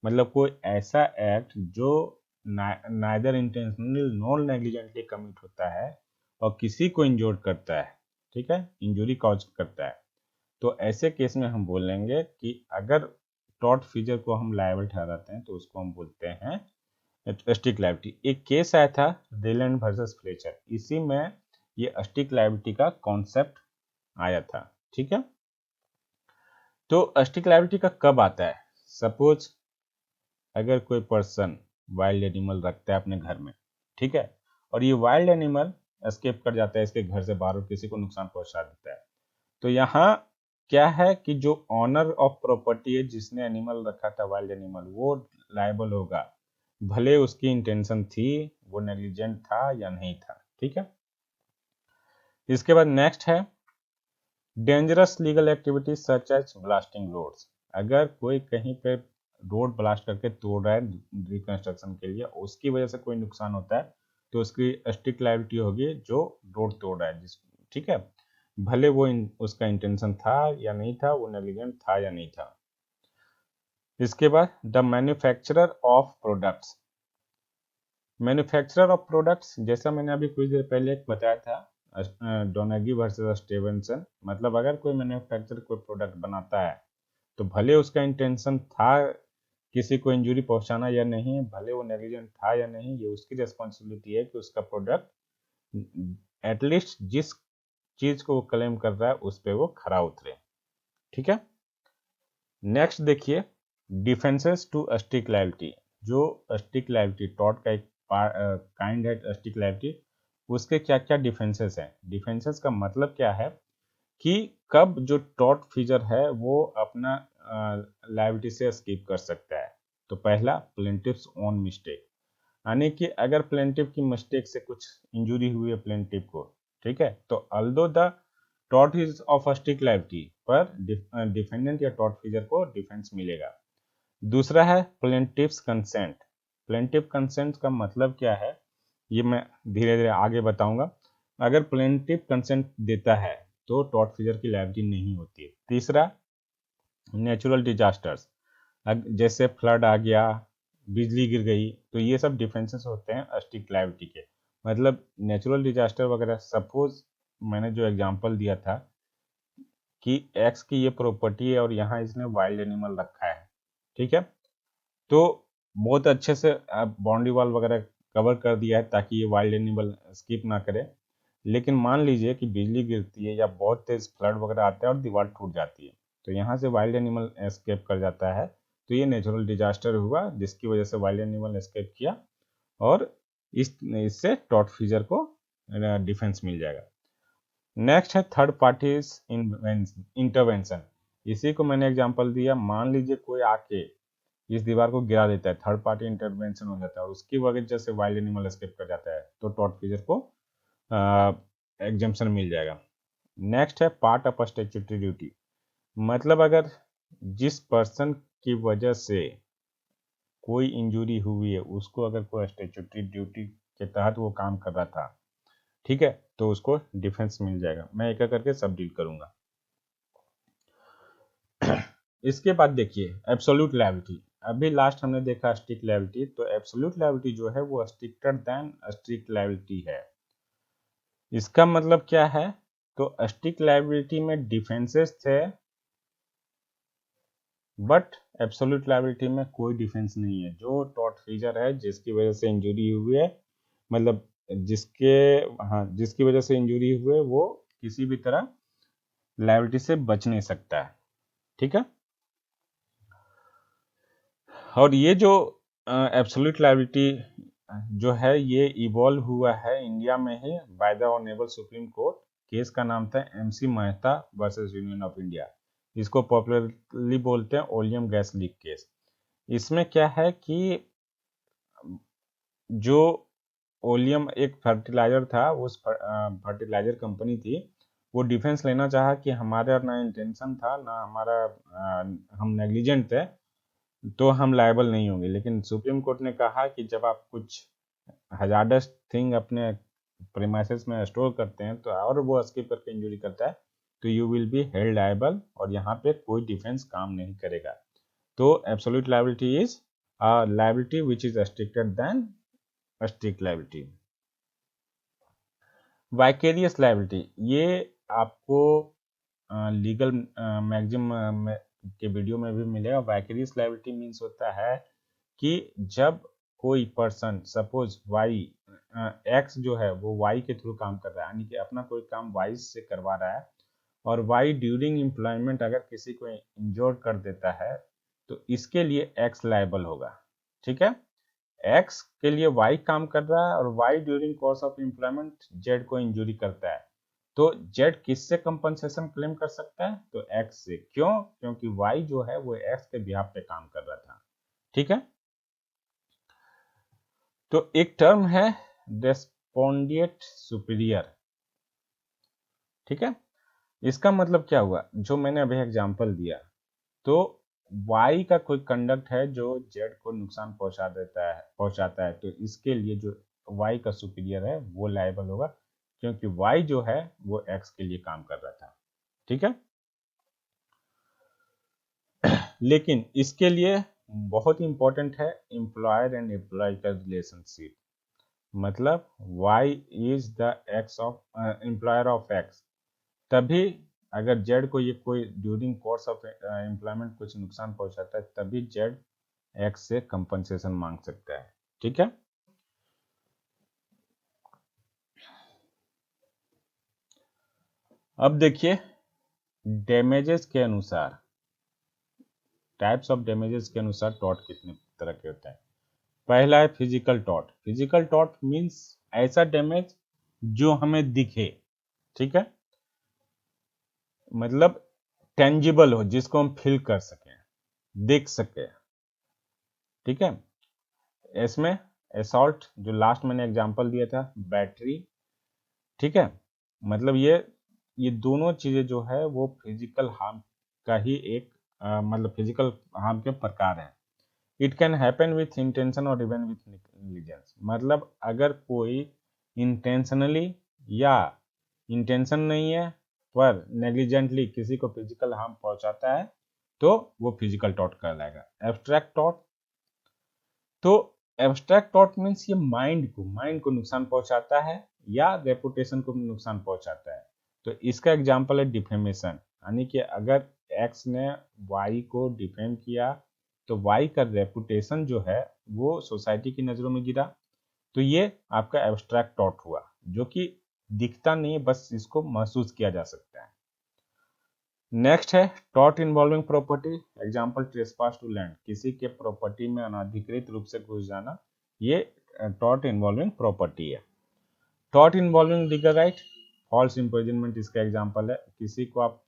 मतलब कोई ऐसा एक्ट जो neither intentionally non negligently commit होता है और किसी को इंजोर्ड करता है, ठीक है, इंजुरी कॉज करता है, तो ऐसे केस में हम बोलेंगे कि अगर टॉर्ट फीजर को हम लायबल ठहराते हैं तो उसको हम बोलते हैं स्ट्रिक्ट लायबिलिटी। एक केस आया था रेलैंड वर्सेस फ्लेचर, इसी में ये स्ट्रिक्ट लायबिलिटी का कॉन्सेप्ट आया था, ठीक है। तो स्ट्रिक्ट लायबिलिटी का कब आता है? सपोज अगर कोई पर्सन वाइल्ड एनिमल रखता है अपने घर में, ठीक है, और ये वाइल्ड एनिमल एस्केप कर जाता है इसके घर से बाहर और किसी को नुकसान पहुंचा देता है, तो यहाँ क्या है कि जो ऑनर ऑफ प्रॉपर्टी है जिसने एनिमल रखा था वाइल्ड एनिमल, वो लायबल होगा, भले उसकी इंटेंशन थी, वो नेग्लिजेंट था या नहीं था, ठीक है। इसके बाद नेक्स्ट है dangerous legal activities such as blasting roads. अगर कोई कहीं पे रोड ब्लास्ट करके तोड़ रहा है रिकंस्ट्रक्शन के लिए, उसकी वजह से कोई नुकसान होता है, तो उसकी स्ट्रिक्ट लायबिलिटी होगी जो रोड तोड़ रहा है ठीक है, भले वो उसका इंटेंशन था या नहीं था, वो नेग्लिजेंट था या नहीं था। इसके बाद the manufacturer of products. Manufacturer of products, जैसा मैंने अभी कुछ देर पहले बताया था डोनेगी वर्सेस स्टीवेंसन, मतलब अगर कोई मैन्युफैक्चरर कोई प्रोडक्ट बनाता है तो भले उसका इंटेंशन था किसी को इंजरी पहुंचाना या नहीं, भले वो नेग्लिजेंट था या नहीं, ये उसकी रिस्पॉन्सिबिलिटी है कि उसका प्रोडक्ट एटलीस्ट जिस चीज को वो क्लेम कर रहा है उस पर वो खरा उतरे, ठीक है। नेक्स्ट देखिए, डिफेंसेस टू स्ट्रिक्ट लायबिलिटी। जो स्ट्रिक्ट लायबिलिटी टॉर्ट का एक काइंड है स्ट्रिक्ट लायबिलिटी, उसके क्या क्या डिफेंसेस हैं? डिफेंसेस का मतलब क्या है कि कब जो टॉर्ट फीजर है वो अपना लायबिलिटी से स्किप कर सकता है। तो पहला, प्लेंटिफ्स ओन मिस्टेक, यानी कि अगर प्लेंटिफ की मिस्टेक से कुछ इंजरी हुई है प्लेंटिफ को, ठीक है, तो although the tort is of strict liability, पर डिफेंडेंट या टॉर्ट फीजर को डिफेंस मिलेगा। दूसरा है प्लेंटिफ्स कंसेंट। प्लेंटिफ कंसेंट का मतलब क्या है, ये मैं धीरे धीरे आगे बताऊंगा। अगर प्लेंटिफ कंसेंट देता है तो टॉर्ट फीजर की लायबिलिटी नहीं होती है। तीसरा, नेचुरल डिजास्टर्स, जैसे फ्लड आ गया, बिजली गिर गई, तो ये सब डिफेंसेस होते हैं स्ट्रिक्ट लायबिलिटी के। मतलब नेचुरल डिजास्टर वगैरह, सपोज मैंने जो एग्जांपल दिया था कि एक्स की ये प्रॉपर्टी है और यहाँ इसने वाइल्ड एनिमल रखा है, ठीक है, तो बहुत अच्छे से बाउंड्री वॉल वगैरह कवर कर दिया है ताकि ये वाइल्ड एनिमल स्किप ना करे, लेकिन मान लीजिए कि बिजली गिरती है या बहुत तेज फ्लड वगैरह आता है और दीवार टूट जाती है, तो यहाँ से वाइल्ड एनिमल एस्केप कर जाता है, तो ये नेचुरल डिजास्टर हुआ जिसकी वजह से वाइल्ड एनिमल एस्केप किया, और इससे टॉर्ट फीजर को डिफेंस मिल जाएगा। नेक्स्ट है थर्ड पार्टीज इंटरवेंशन। इसी को मैंने एग्जांपल दिया, मान लीजिए कोई आके इस दीवार को गिरा देता है, थर्ड पार्टी इंटरवेंशन हो जाता है और उसकी वजह से वाइल्ड एनिमल एस्केप कर जाता है, तो टॉर्ट फीजर को एग्जाम्पशन मिल जाएगा। नेक्स्ट है पार्ट ऑफ स्टैट्यूटरी ड्यूटी। मतलब अगर जिस पर्सन की वजह से कोई इंजरी हुई है उसको अगर कोई स्टैट्यूटरी ड्यूटी के तहत वो काम कर रहा था, ठीक है, तो उसको डिफेंस मिल जाएगा। मैं एक एक करके सब डील करूंगा। इसके बाद देखिए एब्सोल्यूट लायबिलिटी। अभी लास्ट हमने देखा स्ट्रिक्ट लायबिलिटी, तो एब्सोल्यूट लायबिलिटी जो है वो स्ट्रिक्टर देन स्ट्रिक्ट लायबिलिटी है। इसका मतलब क्या है? तो स्ट्रिक्ट लायबिलिटी में डिफेंसेस थे, बट एब्सोल्यूट लायबिलिटी में कोई डिफेंस नहीं है। जो टॉर्ट फीचर है जिसकी वजह से इंजरी हुई है, मतलब जिसके हाँ जिसकी वजह से इंजरी हुई है, वो किसी भी तरह लायबिलिटी से बच नहीं सकता है। ठीक है। और ये जो एब्सोल्यूट लायबिलिटी जो है ये इवॉल्व हुआ है इंडिया में ही by the honourable supreme court. Case का नाम था MC Mehta versus union of India. इसको पॉपुलरली बोलते हैं ओलियम गैस लीक केस। इसमें क्या है कि जो ओलियम एक फर्टिलाइजर था, उस फर्टिलाइजर कंपनी थी, वो डिफेंस लेना चाहा कि हमारा ना इंटेंशन था ना हमारा हम नेग्लिजेंट थे, तो हम लायबल नहीं होंगे। लेकिन सुप्रीम कोर्ट ने कहा कि जब आप कुछ हजार्डस थिंग अपने प्रीमाइसेस में स्टोर करते हैं तो और वो स्किप करके इंजरी करता है, तो you will be held liable, और यहाँ पे कोई डिफेंस काम नहीं करेगा। तो absolute liability is a liability which is stricter than strict liability. Vicarious liability, ये आपको लीगल मैगजीन के वीडियो में भी मिलेगा। वाइकेरियस लायबिलिटी मीन्स होता है कि जब कोई पर्सन सपोज वाई एक्स जो है वो वाई के थ्रू काम कर रहा है, यानी कि अपना कोई काम वाई से करवा रहा है, और वाई ड्यूरिंग एम्प्लॉयमेंट अगर किसी को इंजोर कर देता है, तो इसके लिए एक्स लायबल होगा। ठीक है। एक्स के लिए वाई काम कर रहा है और Y during course of employment Z को इंजरी करता है, तो जेड किससे कंपनसेशन क्लेम कर सकता है? तो एक्स से। क्यों? क्योंकि वाई जो है वो एक्स के बिहाफ पे काम कर रहा था। ठीक है। तो एक टर्म है रेस्पोंडिएट सुपीरियर। ठीक है। इसका मतलब क्या हुआ? जो मैंने अभी एग्जांपल दिया, तो वाई का कोई कंडक्ट है जो जेड को नुकसान पहुंचाता है, तो इसके लिए जो वाई का सुपीरियर है वो लायबल होगा, क्योंकि वाई जो है वो एक्स के लिए काम कर रहा था। ठीक है। लेकिन इसके लिए बहुत इंपॉर्टेंट है एम्प्लॉयर एंड एम्प्लॉय का रिलेशनशिप। मतलब Y is the X of employer of X, तभी अगर जेड को ये कोई ड्यूरिंग कोर्स ऑफ एम्प्लॉयमेंट कुछ नुकसान पहुंचाता है, तभी जेड एक्स से कंपनसेशन मांग सकता है। ठीक है। अब देखिए डैमेजेस के अनुसार, टाइप्स ऑफ डैमेजेस के अनुसार टॉर्ट कितने तरह के होते हैं। पहला है physical tort. Physical tort means ऐसा डैमेज जो हमें दिखे। ठीक है। मतलब टेंजिबल हो, जिसको हम फील कर सकें, देख सके। ठीक है। इसमें असॉल्ट, जो लास्ट मैंने एग्जांपल दिया था, बैटरी। ठीक है। मतलब ये दोनों चीजें जो है वो फिजिकल हार्म का ही एक मतलब फिजिकल हार्म के प्रकार है। It can happen with intention और इवन विथ नेग्लिजेंस। मतलब अगर कोई इंटेंशनली या इंटेंशन नहीं है पर नेग्लिजेंटली किसी को फिजिकल हार्म पहुंचाता है, तो वो फिजिकल टॉर्ट कहलाएगा। एब्स्ट्रैक्ट टॉर्ट, तो एब्स्ट्रैक्ट टॉर्ट मीन्स ये माइंड को नुकसान पहुंचाता है या रेपुटेशन को नुकसान पहुंचाता है। तो इसका एग्जांपल है डिफेमेशन, यानी कि अगर एक्स ने वाई को डिफेम किया, तो वाई का रेपुटेशन जो है वो सोसाइटी की नज़रों में गिरा, तो ये आपका एब्स्ट्रैक्ट टॉर्ट हुआ, जो कि दिखता नहीं है, बस इसको महसूस किया जा सकता है। नेक्स्ट है tort involving property. Example trespass to land, किसी के प्रॉपर्टी में अनाधिकृत रूप से घुस जाना, ये टॉर्ट इन्वॉल्विंग प्रॉपर्टी है। Tort involving legal right, false imprisonment इसका एग्जांपल है। किसी को आप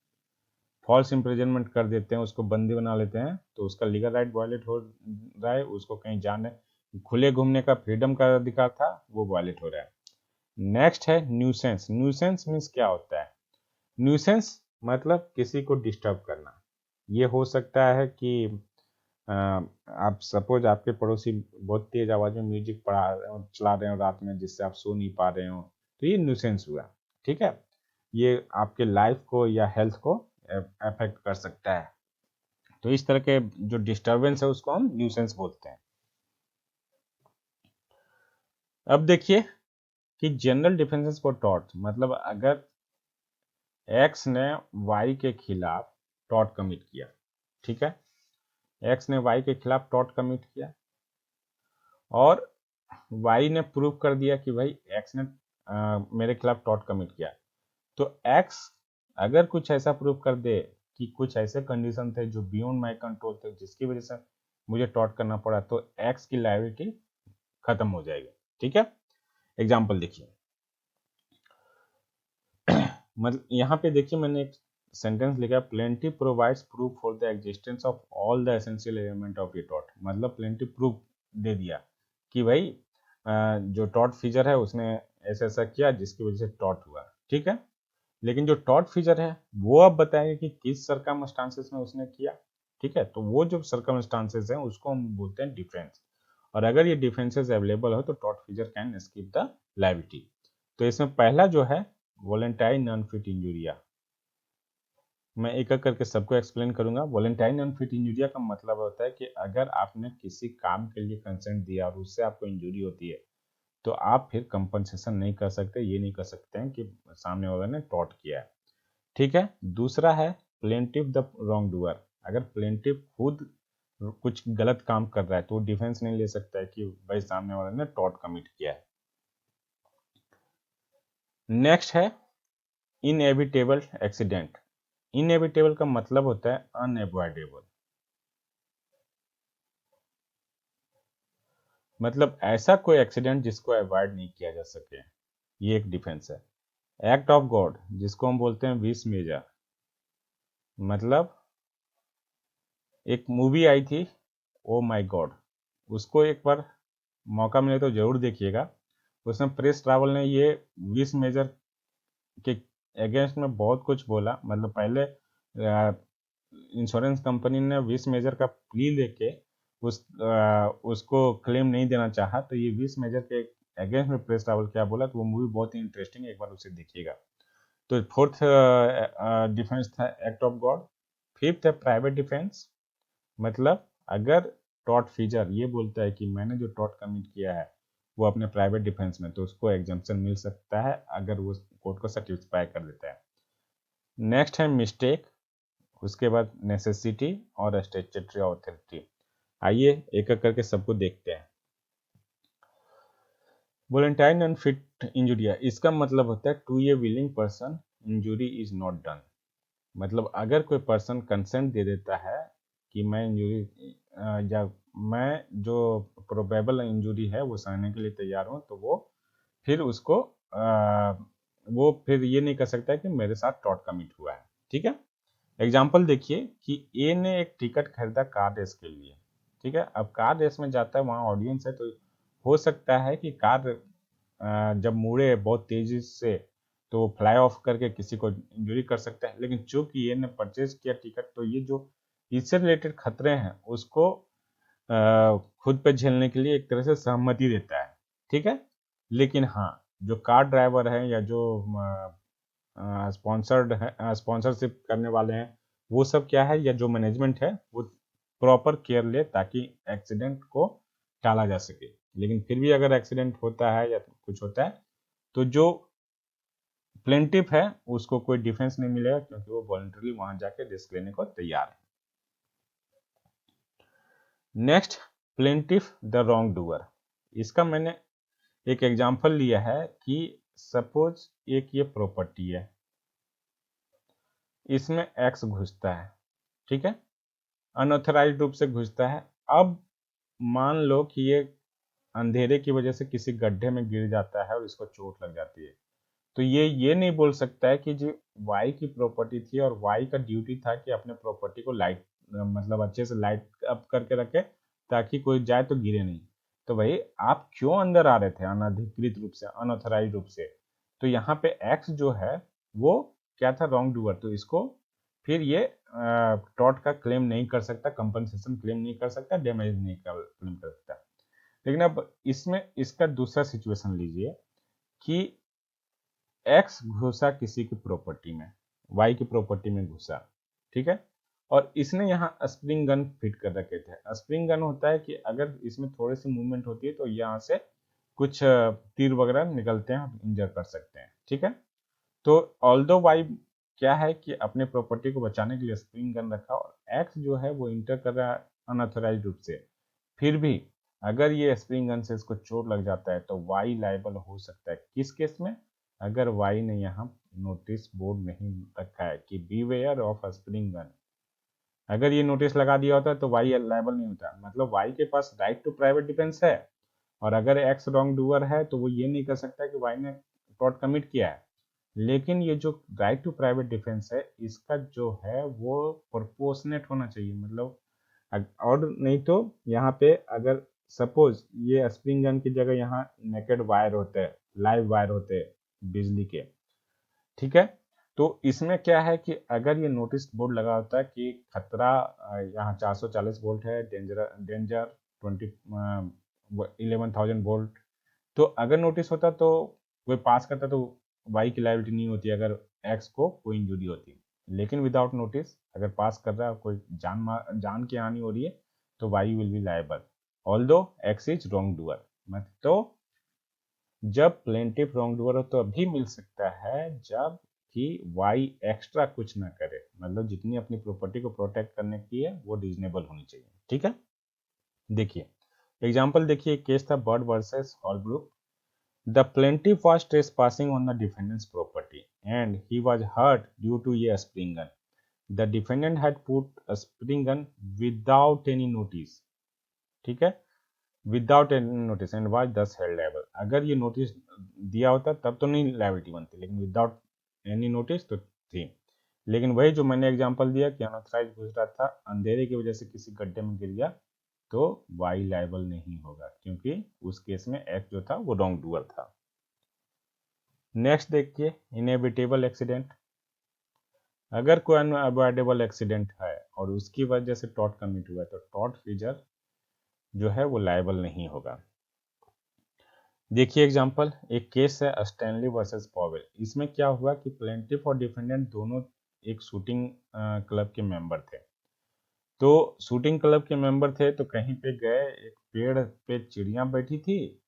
फॉल्स इम्प्रिजनमेंट कर देते हैं, उसको बंदी बना लेते हैं, तो उसका लीगल राइट वायलेट हो रहा है, उसको कहीं जाने खुले घूमने का फ्रीडम का अधिकार था वो वायलेट हो रहा है। नेक्स्ट है न्यूसेंस। न्यूसेंस मीन्स क्या होता है? न्यूसेंस मतलब किसी को डिस्टर्ब करना। ये हो सकता है कि आप सपोज आपके पड़ोसी बहुत तेज आवाज में म्यूजिक पढ़ा रहे हो, चला रहे हो रात में, जिससे आप सो नहीं पा रहे हो, तो ये न्यूसेंस हुआ। ठीक है। ये आपके लाइफ को या हेल्थ को अफेक्ट कर सकता है। तो इस तरह के जो डिस्टरबेंस है उसको हम न्यूसेंस बोलते हैं। अब देखिए कि जनरल डिफरेंसेस फॉर टॉर्ट, मतलब अगर एक्स ने वाई के खिलाफ टॉर्ट कमिट किया, ठीक है, एक्स ने वाई के खिलाफ टॉर्ट कमिट किया और वाई ने प्रूव कर दिया कि भाई एक्स ने मेरे खिलाफ टॉर्ट कमिट किया, तो एक्स अगर कुछ ऐसा प्रूव कर दे कि कुछ ऐसे कंडीशन थे जो बियॉन्ड माई कंट्रोल थे जिसकी वजह से मुझे टॉर्ट करना पड़ा, तो एक्स की लायबिलिटी खत्म हो जाएगी। ठीक है, एग्जाम्पल देखिए, मतलब यहाँ पे देखिए मैंने एक सेंटेंस लिखा, plenty provides proof for the existence of all the essential element of A tort. मतलब प्लेंटी प्रूफ दे दिया कि भाई जो टॉर्ट फीचर है उसने ऐसा ऐसा किया जिसकी वजह से टॉर्ट हुआ। ठीक है, लेकिन जो टॉर्ट फीचर है वो अब बताएंगे कि किस सर्कमस्टांसेस में उसने किया। ठीक है, तो वो जो सर्कमस्टांसेस हैं उसको हम बोलते हैं डिफरेंस, और अगर ये डिफरेंसेस अवेलेबल हो तो tort feature can escape the liability. तो इसमें पहला जो है वॉलेंटाइन नॉन फिट इंजुरिया, मैं एक एक करके सबको एक्सप्लेन करूंगा। वॉलेंटाइन अनफिट इंजुरिया का मतलब होता है कि अगर आपने किसी काम के लिए कंसेंट दिया और उससे आपको इंजुरी होती है तो आप फिर कंपनसेशन नहीं कर सकते, ये नहीं कर सकते हैं कि सामने वाले ने टॉर्ट किया है। ठीक है, दूसरा है प्लेंटिव द रॉन्ग डूअर। अगर प्लेंटिव खुद कुछ गलत काम कर रहा है तो वो डिफेंस नहीं ले सकता है कि भाई सामने वाले ने टॉर्ट कमिट किया है। नेक्स्ट है इनएविटेबल एक्सीडेंट। इनएविटेबल का मतलब होता है अनएवॉइडेबल, मतलब ऐसा कोई एक्सीडेंट जिसको अवॉइड नहीं किया जा सके, ये एक डिफेंस है। एक्ट ऑफ गॉड, जिसको हम बोलते हैं विस मेजर, मतलब एक मूवी आई थी ओ माय गॉड, उसको एक बार मौका मिले तो जरूर देखिएगा। उसमें प्रेस ट्रैवल ने ये विस मेजर के अगेंस्ट में बहुत कुछ बोला। मतलब पहले इंश्योरेंस कंपनी ने विस मेजर का प्ली लेके उसको क्लेम नहीं देना चाहा, तो ये विस मेजर के अगेंस्ट में प्रेस ट्रैवल क्या बोला, तो वो मूवी बहुत ही इंटरेस्टिंग है, एक बार उसे देखिएगा। तो फोर्थ डिफेंस था एक्ट ऑफ गॉड। फिफ्थ है प्राइवेट डिफेंस, मतलब अगर टॉर्ट फीचर ये बोलता है कि मैंने जो टॉर्ट कमिट किया है वो अपने प्राइवेट डिफेंस में, तो उसको एग्जाम्पशन मिल सकता है अगर वो कोर्ट को सेटिस्फाई कर देता है। नेक्स्ट है मिस्टेक, उसके बाद नेसेसिटी और स्टैट्यूटरी ऑथोरिटी। आइए एक एक करके सबको देखते हैं। वॉलेंटाइन अनफिट इंजुरिया, इसका मतलब होता है to a willing person injury is not done. मतलब अगर कोई पर्सन कंसेंट दे देता है कि मैं इंजुरी या मैं जो प्रोबेबल इंजुरी है वो सहने के लिए तैयार हूँ, तो वो फिर उसको वो फिर ये नहीं कर सकता है कि मेरे साथ टॉर्ट कमिट हुआ है। ठीक है, एग्जाम्पल देखिए कि ए ने एक टिकट खरीदा कार रेस के लिए। ठीक है, अब कार रेस में जाता है, वहाँ ऑडियंस है, तो हो सकता है कि कार जब मुड़े बहुत तेजी से तो वो फ्लाई ऑफ करके किसी को इंजरी कर सकता है। लेकिन चूंकि ये ने परचेज किया टिकट, तो ये जो इससे रिलेटेड खतरे हैं उसको खुद पे झेलने के लिए एक तरह से सहमति देता है। ठीक है, लेकिन हाँ, जो कार ड्राइवर है या जो स्पॉन्सर्ड है, स्पॉन्सरशिप करने वाले हैं, वो सब क्या है, या जो मैनेजमेंट है वो प्रॉपर केयर ले ताकि एक्सीडेंट को टाला जा सके। लेकिन फिर भी अगर एक्सीडेंट होता है या कुछ होता है तो जो प्लेंटिफ है उसको कोई डिफेंस नहीं मिलेगा, क्योंकि वो वॉलंटरली वहां जाके रिस्क लेने को तैयार है। Next, plaintiff the wrong doer. इसका मैंने एक एग्जांपल लिया है कि सपोज एक ये प्रॉपर्टी है, इसमें एक्स घुसता है, ठीक है, अनऑथराइज्ड रूप से घुसता है। अब मान लो कि ये अंधेरे की वजह से किसी गड्ढे में गिर जाता है और इसको चोट लग जाती है, तो ये नहीं बोल सकता है कि जो वाई की प्रॉपर्टी थी और वाई का ड्यूटी था कि अपने प्रॉपर्टी को लाइट मतलब अच्छे से लाइट अप करके रखे ताकि कोई जाए तो गिरे नहीं। तो भाई आप क्यों अंदर आ रहे थे अनधिकृत रूप से, अनऑथराइज रूप से? तो यहाँ पे एक्स जो है वो क्या था, रॉन्ग डूअर, तो इसको फिर ये टॉर्ट का क्लेम नहीं कर सकता, कंपनसेशन क्लेम नहीं कर सकता, डैमेज नहीं क्लेम कर सकता। लेकिन अब इसमें इसका दूसरा सिचुएशन लीजिए कि एक्स घुसा किसी की प्रॉपर्टी में, वाई की प्रॉपर्टी में घुसा, ठीक है, और इसने यहाँ स्प्रिंग गन फिट कर रखे थे। स्प्रिंग गन होता है कि अगर इसमें थोड़ी सी मूवमेंट होती है तो यहाँ से कुछ तीर वगैरह निकलते हैं, हम इंजर कर सकते हैं। ठीक है, तो ऑल्दो वाई क्या है कि अपने प्रॉपर्टी को बचाने के लिए स्प्रिंग गन रखा, और एक्स जो है वो इंटर कर रहा है अनऑथराइज रूप से, फिर भी अगर ये स्प्रिंग गन से इसको चोट लग जाता है तो वाई लायबल हो सकता है। किस केस में? अगर वाई ने यहाँ नोटिस बोर्ड नहीं रखा है कि बीवेयर ऑफ स्प्रिंग गन, अगर ये नोटिस लगा दिया होता है तो वाई लायबल नहीं होता। मतलब वाई के पास राइट टू प्राइवेट डिफेंस है, और अगर एक्स रॉन्ग डूअर है तो वो ये नहीं कर सकता कि वाई ने फ्रॉड कमिट किया है। लेकिन ये जो राइट टू प्राइवेट डिफेंस है, इसका जो है वो प्रोपोर्शनेट होना चाहिए। मतलब और नहीं तो यहाँ पे अगर सपोज ये स्प्रिंग गन की जगह यहाँ नेकेड वायर होते हैं, लाइव वायर होते हैं बिजली के, ठीक है, तो इसमें क्या है कि अगर ये नोटिस बोर्ड लगा होता है कि खतरा यहाँ 440 वोल्ट है, डेंजर डेंजर 11,000 वोल्ट, तो अगर नोटिस होता तो कोई पास करता तो वाई की लायबिलिटी नहीं होती अगर एक्स को कोई इंजुरी होती। लेकिन विदाउट नोटिस अगर पास कर रहा है, कोई जान की हानि हो रही है, तो Y will be liable although X is wrongdoer. तो जब प्लेंटिफ रॉन्ग डूअर हो तो अभी मिल सकता है जब कि वाई एक्स्ट्रा कुछ ना करे, मतलब जितनी अपनी प्रॉपर्टी को प्रोटेक्ट करने की है वो रीजनेबल होनी चाहिए। ठीक है, देखिए एग्जांपल देखिए, केस था bird versus Holbrooke. The plaintiff was trespassing on the defendant's property and he was hurt due to a spring gun. The defendant had put a spring gun without any notice, ठीक है, without any notice and was दस held liable. अगर ये notice दिया होता तब तो नहीं लायबिलिटी बनती, लेकिन विदाउट एनी नोटिस तो थी। लेकिन वही जो मैंने एग्जांपल दिया कि अनऑथराइज घुस रहा था, अंधेरे की वजह से किसी गड्ढे में गिर गया, तो वाई लायबल नहीं होगा, क्योंकि उस केस में एक्ट जो था वो रॉन्ग डूअर था। नेक्स्ट देखिए, इनएविटेबल एक्सीडेंट। अगर कोई अनअवॉइडेबल एक्सीडेंट है और उसकी वजह से टॉर्ट कमिट हुआ है तो टॉर्ट फीजर जो है वो लायबल नहीं होगा। देखिए एग्जांपल, एक केस है स्टैनली वर्सेस पॉवेल। इसमें क्या हुआ कि प्लेंटिफ और डिफेंडेंट दोनों एक शूटिंग क्लब के मेंबर थे। तो शूटिंग क्लब के मेंबर थे तो कहीं पे गए, एक पेड़ पे चिड़िया बैठी थी,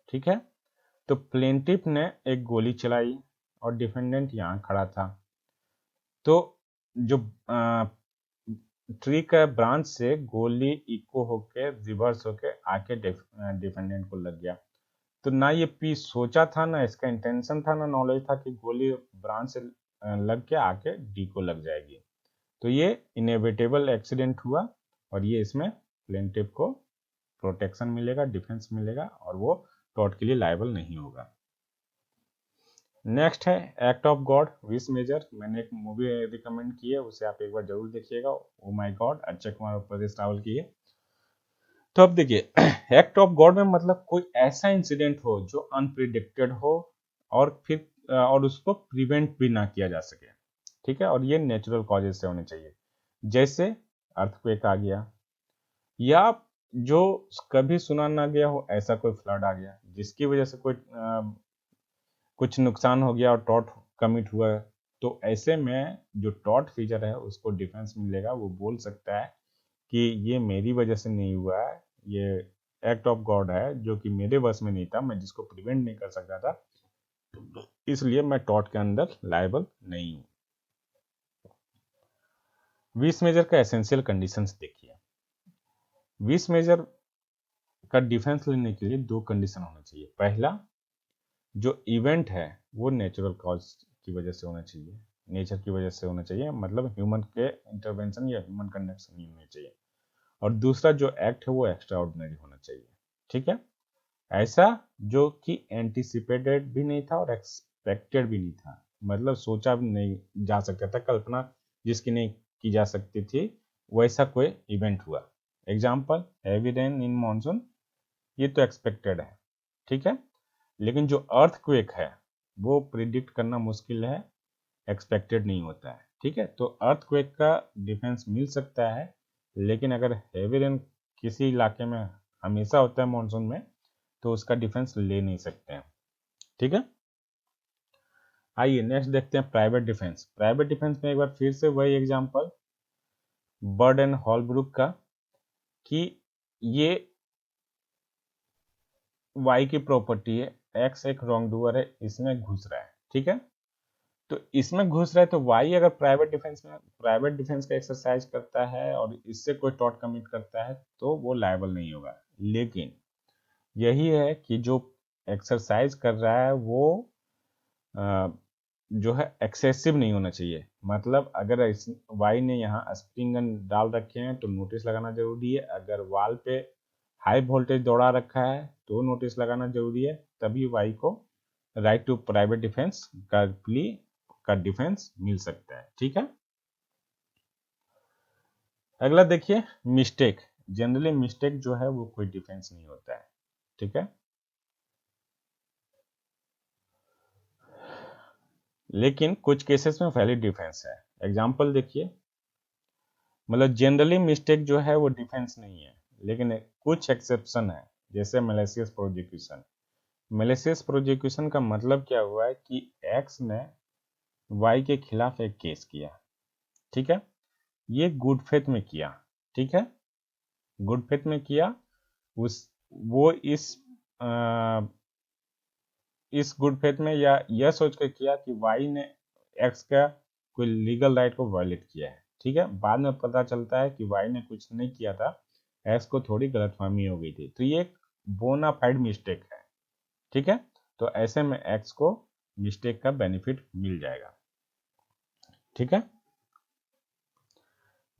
ठीक है, तो प्लेंटिफ ने एक गोली चलाई और डिफेंडेंट यहाँ खड़ा था। तो जो ट्री का ब्रांच से गोली इको होके रिवर्स होके आके डिफेंडेंट को लग गया। तो ना ये पीस सोचा था, ना इसका इंटेंशन था, ना नॉलेज था कि गोली ब्रांच से लग के आके डी को लग जाएगी। तो ये इनएविटेबल एक्सीडेंट हुआ और ये इसमें प्लेंटिफ को प्रोटेक्शन मिलेगा, डिफेंस मिलेगा, और वो टॉर्ट के लिए लायबल नहीं होगा। नेक्स्ट है act of God, vis major. मैंने एक मूवी रिकमेंड की है, उसे आप एक बार जरूर देखिएगा, oh my God, Akshay Kumar और प्रदेश रावल की है। तो अब देखिए एक्ट ऑफ गॉड में मतलब कोई ऐसा इंसिडेंट हो जो अनप्रिडिक्टेड हो और फिर और उसको प्रिवेंट भी ना किया जा सके, ठीक है, और ये नेचुरल कॉजेज से होने चाहिए। जैसे अर्थक्वेक आ गया, या जो कभी सुना ना गया हो ऐसा कोई फ्लड आ गया जिसकी वजह से कोई कुछ नुकसान हो गया और टॉर्ट कमिट हुआ है, तो ऐसे में जो टॉर्ट फीचर है उसको डिफेंस मिलेगा। वो बोल सकता है कि ये मेरी वजह से नहीं हुआ है, ये एक्ट ऑफ गॉड है जो कि मेरे बस में नहीं था, मैं जिसको प्रिवेंट नहीं कर सकता था, इसलिए मैं टॉर्ट के अंदर लायबल नहीं हूँ। विश मेजर का एसेंशियल कंडीशंस देखिए। विश मेजर का डिफेंस लेने के लिए दो कंडीशन होना चाहिए। पहला, जो इवेंट है वो नेचुरल कॉज की वजह से होना चाहिए, नेचर की वजह से होना चाहिए, मतलब ह्यूमन के इंटरवेंशन या ह्यूमन कंडक्शन नहीं होनी चाहिए। और दूसरा जो एक्ट है वो एक्स्ट्रा ऑर्डिनरी होना चाहिए, ठीक है, ऐसा जो कि एंटिसिपेटेड भी नहीं था और एक्सपेक्टेड भी नहीं था, मतलब सोचा भी नहीं जा सकता था, कल्पना जिसकी नहीं की जा सकती थी, वैसा कोई इवेंट हुआ। एग्जाम्पल, हैवी रेन इन मानसून, ये तो एक्सपेक्टेड है, ठीक है, लेकिन जो अर्थक्वेक है वो प्रिडिक्ट करना मुश्किल है, एक्सपेक्टेड नहीं होता है, ठीक है। तो अर्थक्वेक का डिफेंस मिल सकता है, लेकिन अगर हेवी रेन किसी इलाके में हमेशा होता है मानसून में, तो उसका डिफेंस ले नहीं सकते हैं, ठीक है। आइए नेक्स्ट देखते हैं प्राइवेट डिफेंस। प्राइवेट डिफेंस में एक बार फिर से वही एग्जांपल बर्ड एंड हॉलब्रुक का, कि ये वाई की प्रॉपर्टी है, एक्स एक रॉन्ग डूअर है, इसमें घुस रहा है, ठीक है। तो इसमें घुस रहा है तो वाई अगर प्राइवेट डिफेंस का एक्सरसाइज करता है और इससे कोई टॉर्ट कमिट करता है तो वो लायबल नहीं होगा। लेकिन यही है कि जो एक्सरसाइज कर रहा है वो जो है एक्सेसिव नहीं होना चाहिए। मतलब अगर इस वाई ने यहाँ स्प्रिंग गन डाल रखे हैं तो नोटिस लगाना जरूरी है। अगर वॉल पे हाई वोल्टेज दौड़ा रखा है तो नोटिस लगाना जरूरी है, तभी वाई को राइट टू प्राइवेट डिफेंस का प्ली का डिफेंस मिल सकता है, ठीक है। अगला देखिए मिस्टेक। जनरली मिस्टेक जो है वो कोई डिफेंस नहीं होता है, ठीक है। लेकिन कुछ केसेस में वैलिड डिफेंस है। एग्जांपल देखिए, मतलब जनरली मिस्टेक जो है वो डिफेंस नहीं है, लेकिन कुछ एक्सेप्शन है, जैसे मैलिशियस प्रोसिक्यूशन। मैलिशियस प्रोसिक्यूशन का मतलब क्या हुआ है कि एक्स ने वाई के खिलाफ एक केस किया, ठीक है। ये गुड फेथ में किया, ठीक है, गुड फेथ में किया। उस वो इस गुड फेथ में या यह सोच कर किया कि वाई ने एक्स का कोई लीगल राइट को वायलेट किया है, ठीक है। बाद में पता चलता है कि वाई ने कुछ नहीं किया था, एक्स को थोड़ी गलतफहमी हो गई थी, तो ये एक बोनाफाइड मिस्टेक है, ठीक है। तो ऐसे में एक्स को मिस्टेक का बेनिफिट मिल जाएगा, ठीक है।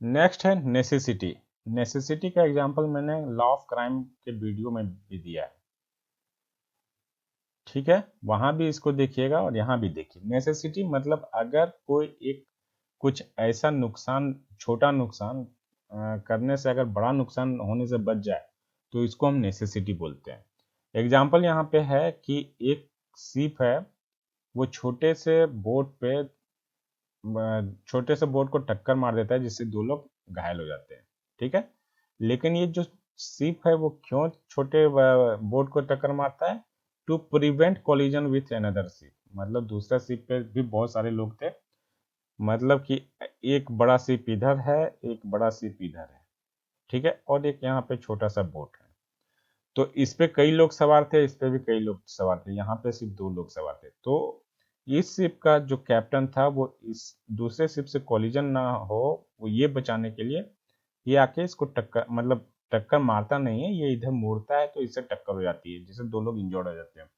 नेक्स्ट है नेसेसिटी। नेसेसिटी का एग्जांपल मैंने लॉ ऑफ क्राइम के वीडियो में भी दिया है, ठीक है। वहां भी इसको देखिएगा और यहाँ भी देखिए। नेसेसिटी मतलब अगर कोई एक कुछ ऐसा नुकसान, छोटा नुकसान करने से अगर बड़ा नुकसान होने से बच जाए तो इसको हम नेसेसिटी बोलते हैं। एग्जाम्पल यहाँ पे है कि एक शिप है, वो छोटे से बोट को टक्कर मार देता है जिससे दो लोग घायल हो जाते हैं, ठीक है। लेकिन ये जो शिप है वो क्यों छोटे बोट को टक्कर मारता है? To prevent collision with another ship. मतलब दूसरा शिप पे भी बहुत सारे लोग थे, मतलब कि एक बड़ा शिप इधर है, एक बड़ा शिप इधर है, ठीक है, और एक यहाँ पे छोटा सा बोट है। तो इस पे कई लोग सवार थे, इस पे भी कई लोग सवार थे, यहाँ पे सिर्फ दो लोग सवार थे। तो इस शिप का जो कैप्टन था वो इस दूसरे शिप से कोलिजन ना हो, वो ये बचाने के लिए ये आके इसको टक्कर, मतलब टक्कर मारता नहीं है, ये इधर मुड़ता है तो इससे टक्कर हो जाती है, जिससे दो लोग इंजर्ड हो जाते हैं।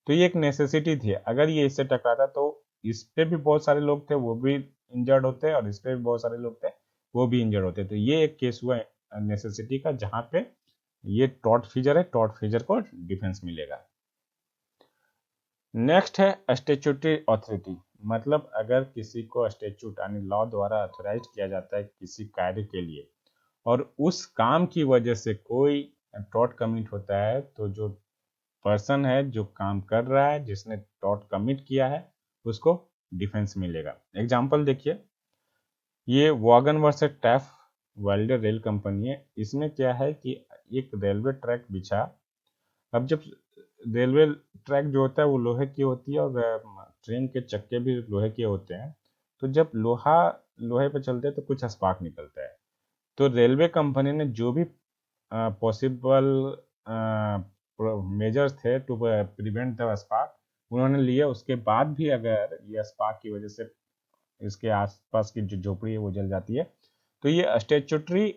तो ये एक नेसेसिटी थी। अगर ये इससे टकराता तो इस पे भी बहुत सारे लोग थे, वो भी इंजर्ड होते, और इस पे भी बहुत सारे लोग थे, वो भी इंजर्ड होते। तो ये एक केस हुआ नेसेसिटी का, जहां पे ये टॉर्ट फीचर है, टॉर्ट फीचर को डिफेंस मिलेगा। नेक्स्ट है स्टैट्यूटरी अथॉरिटी। मतलब अगर किसी को स्टैट्यूट यानी लॉ द्वारा अथोराइज किया जाता है किसी कार्य के लिए, और उस काम की वजह से कोई टॉर्ट कमिट होता है, तो जो पर्सन है जो काम कर रहा है, जिसने टॉर्ट कमिट किया है, उसको डिफेंस मिलेगा। एग्जाम्पल देखिए, ये Wagon versus Taff world rail company है। इसमें क्या है कि एक रेलवे ट्रैक बिछा। अब जब रेलवे ट्रैक जो होता है वो लोहे की होती है, और ट्रेन के चक्के भी लोहे के होते हैं। तो जब लोहे पे चलते हैं तो कुछ स्पार्क निकलता है। तो रेलवे कंपनी ने जो भी पॉसिबल मेजर्स थे टू प्रिवेंट द स्पार्क, उन्होंने लिए। उसके बाद भी अगर ये स्पार्क की वजह से इसके आसपास की जो झोपड़ी है वो जल जाती है, तो ये स्टेचुटरी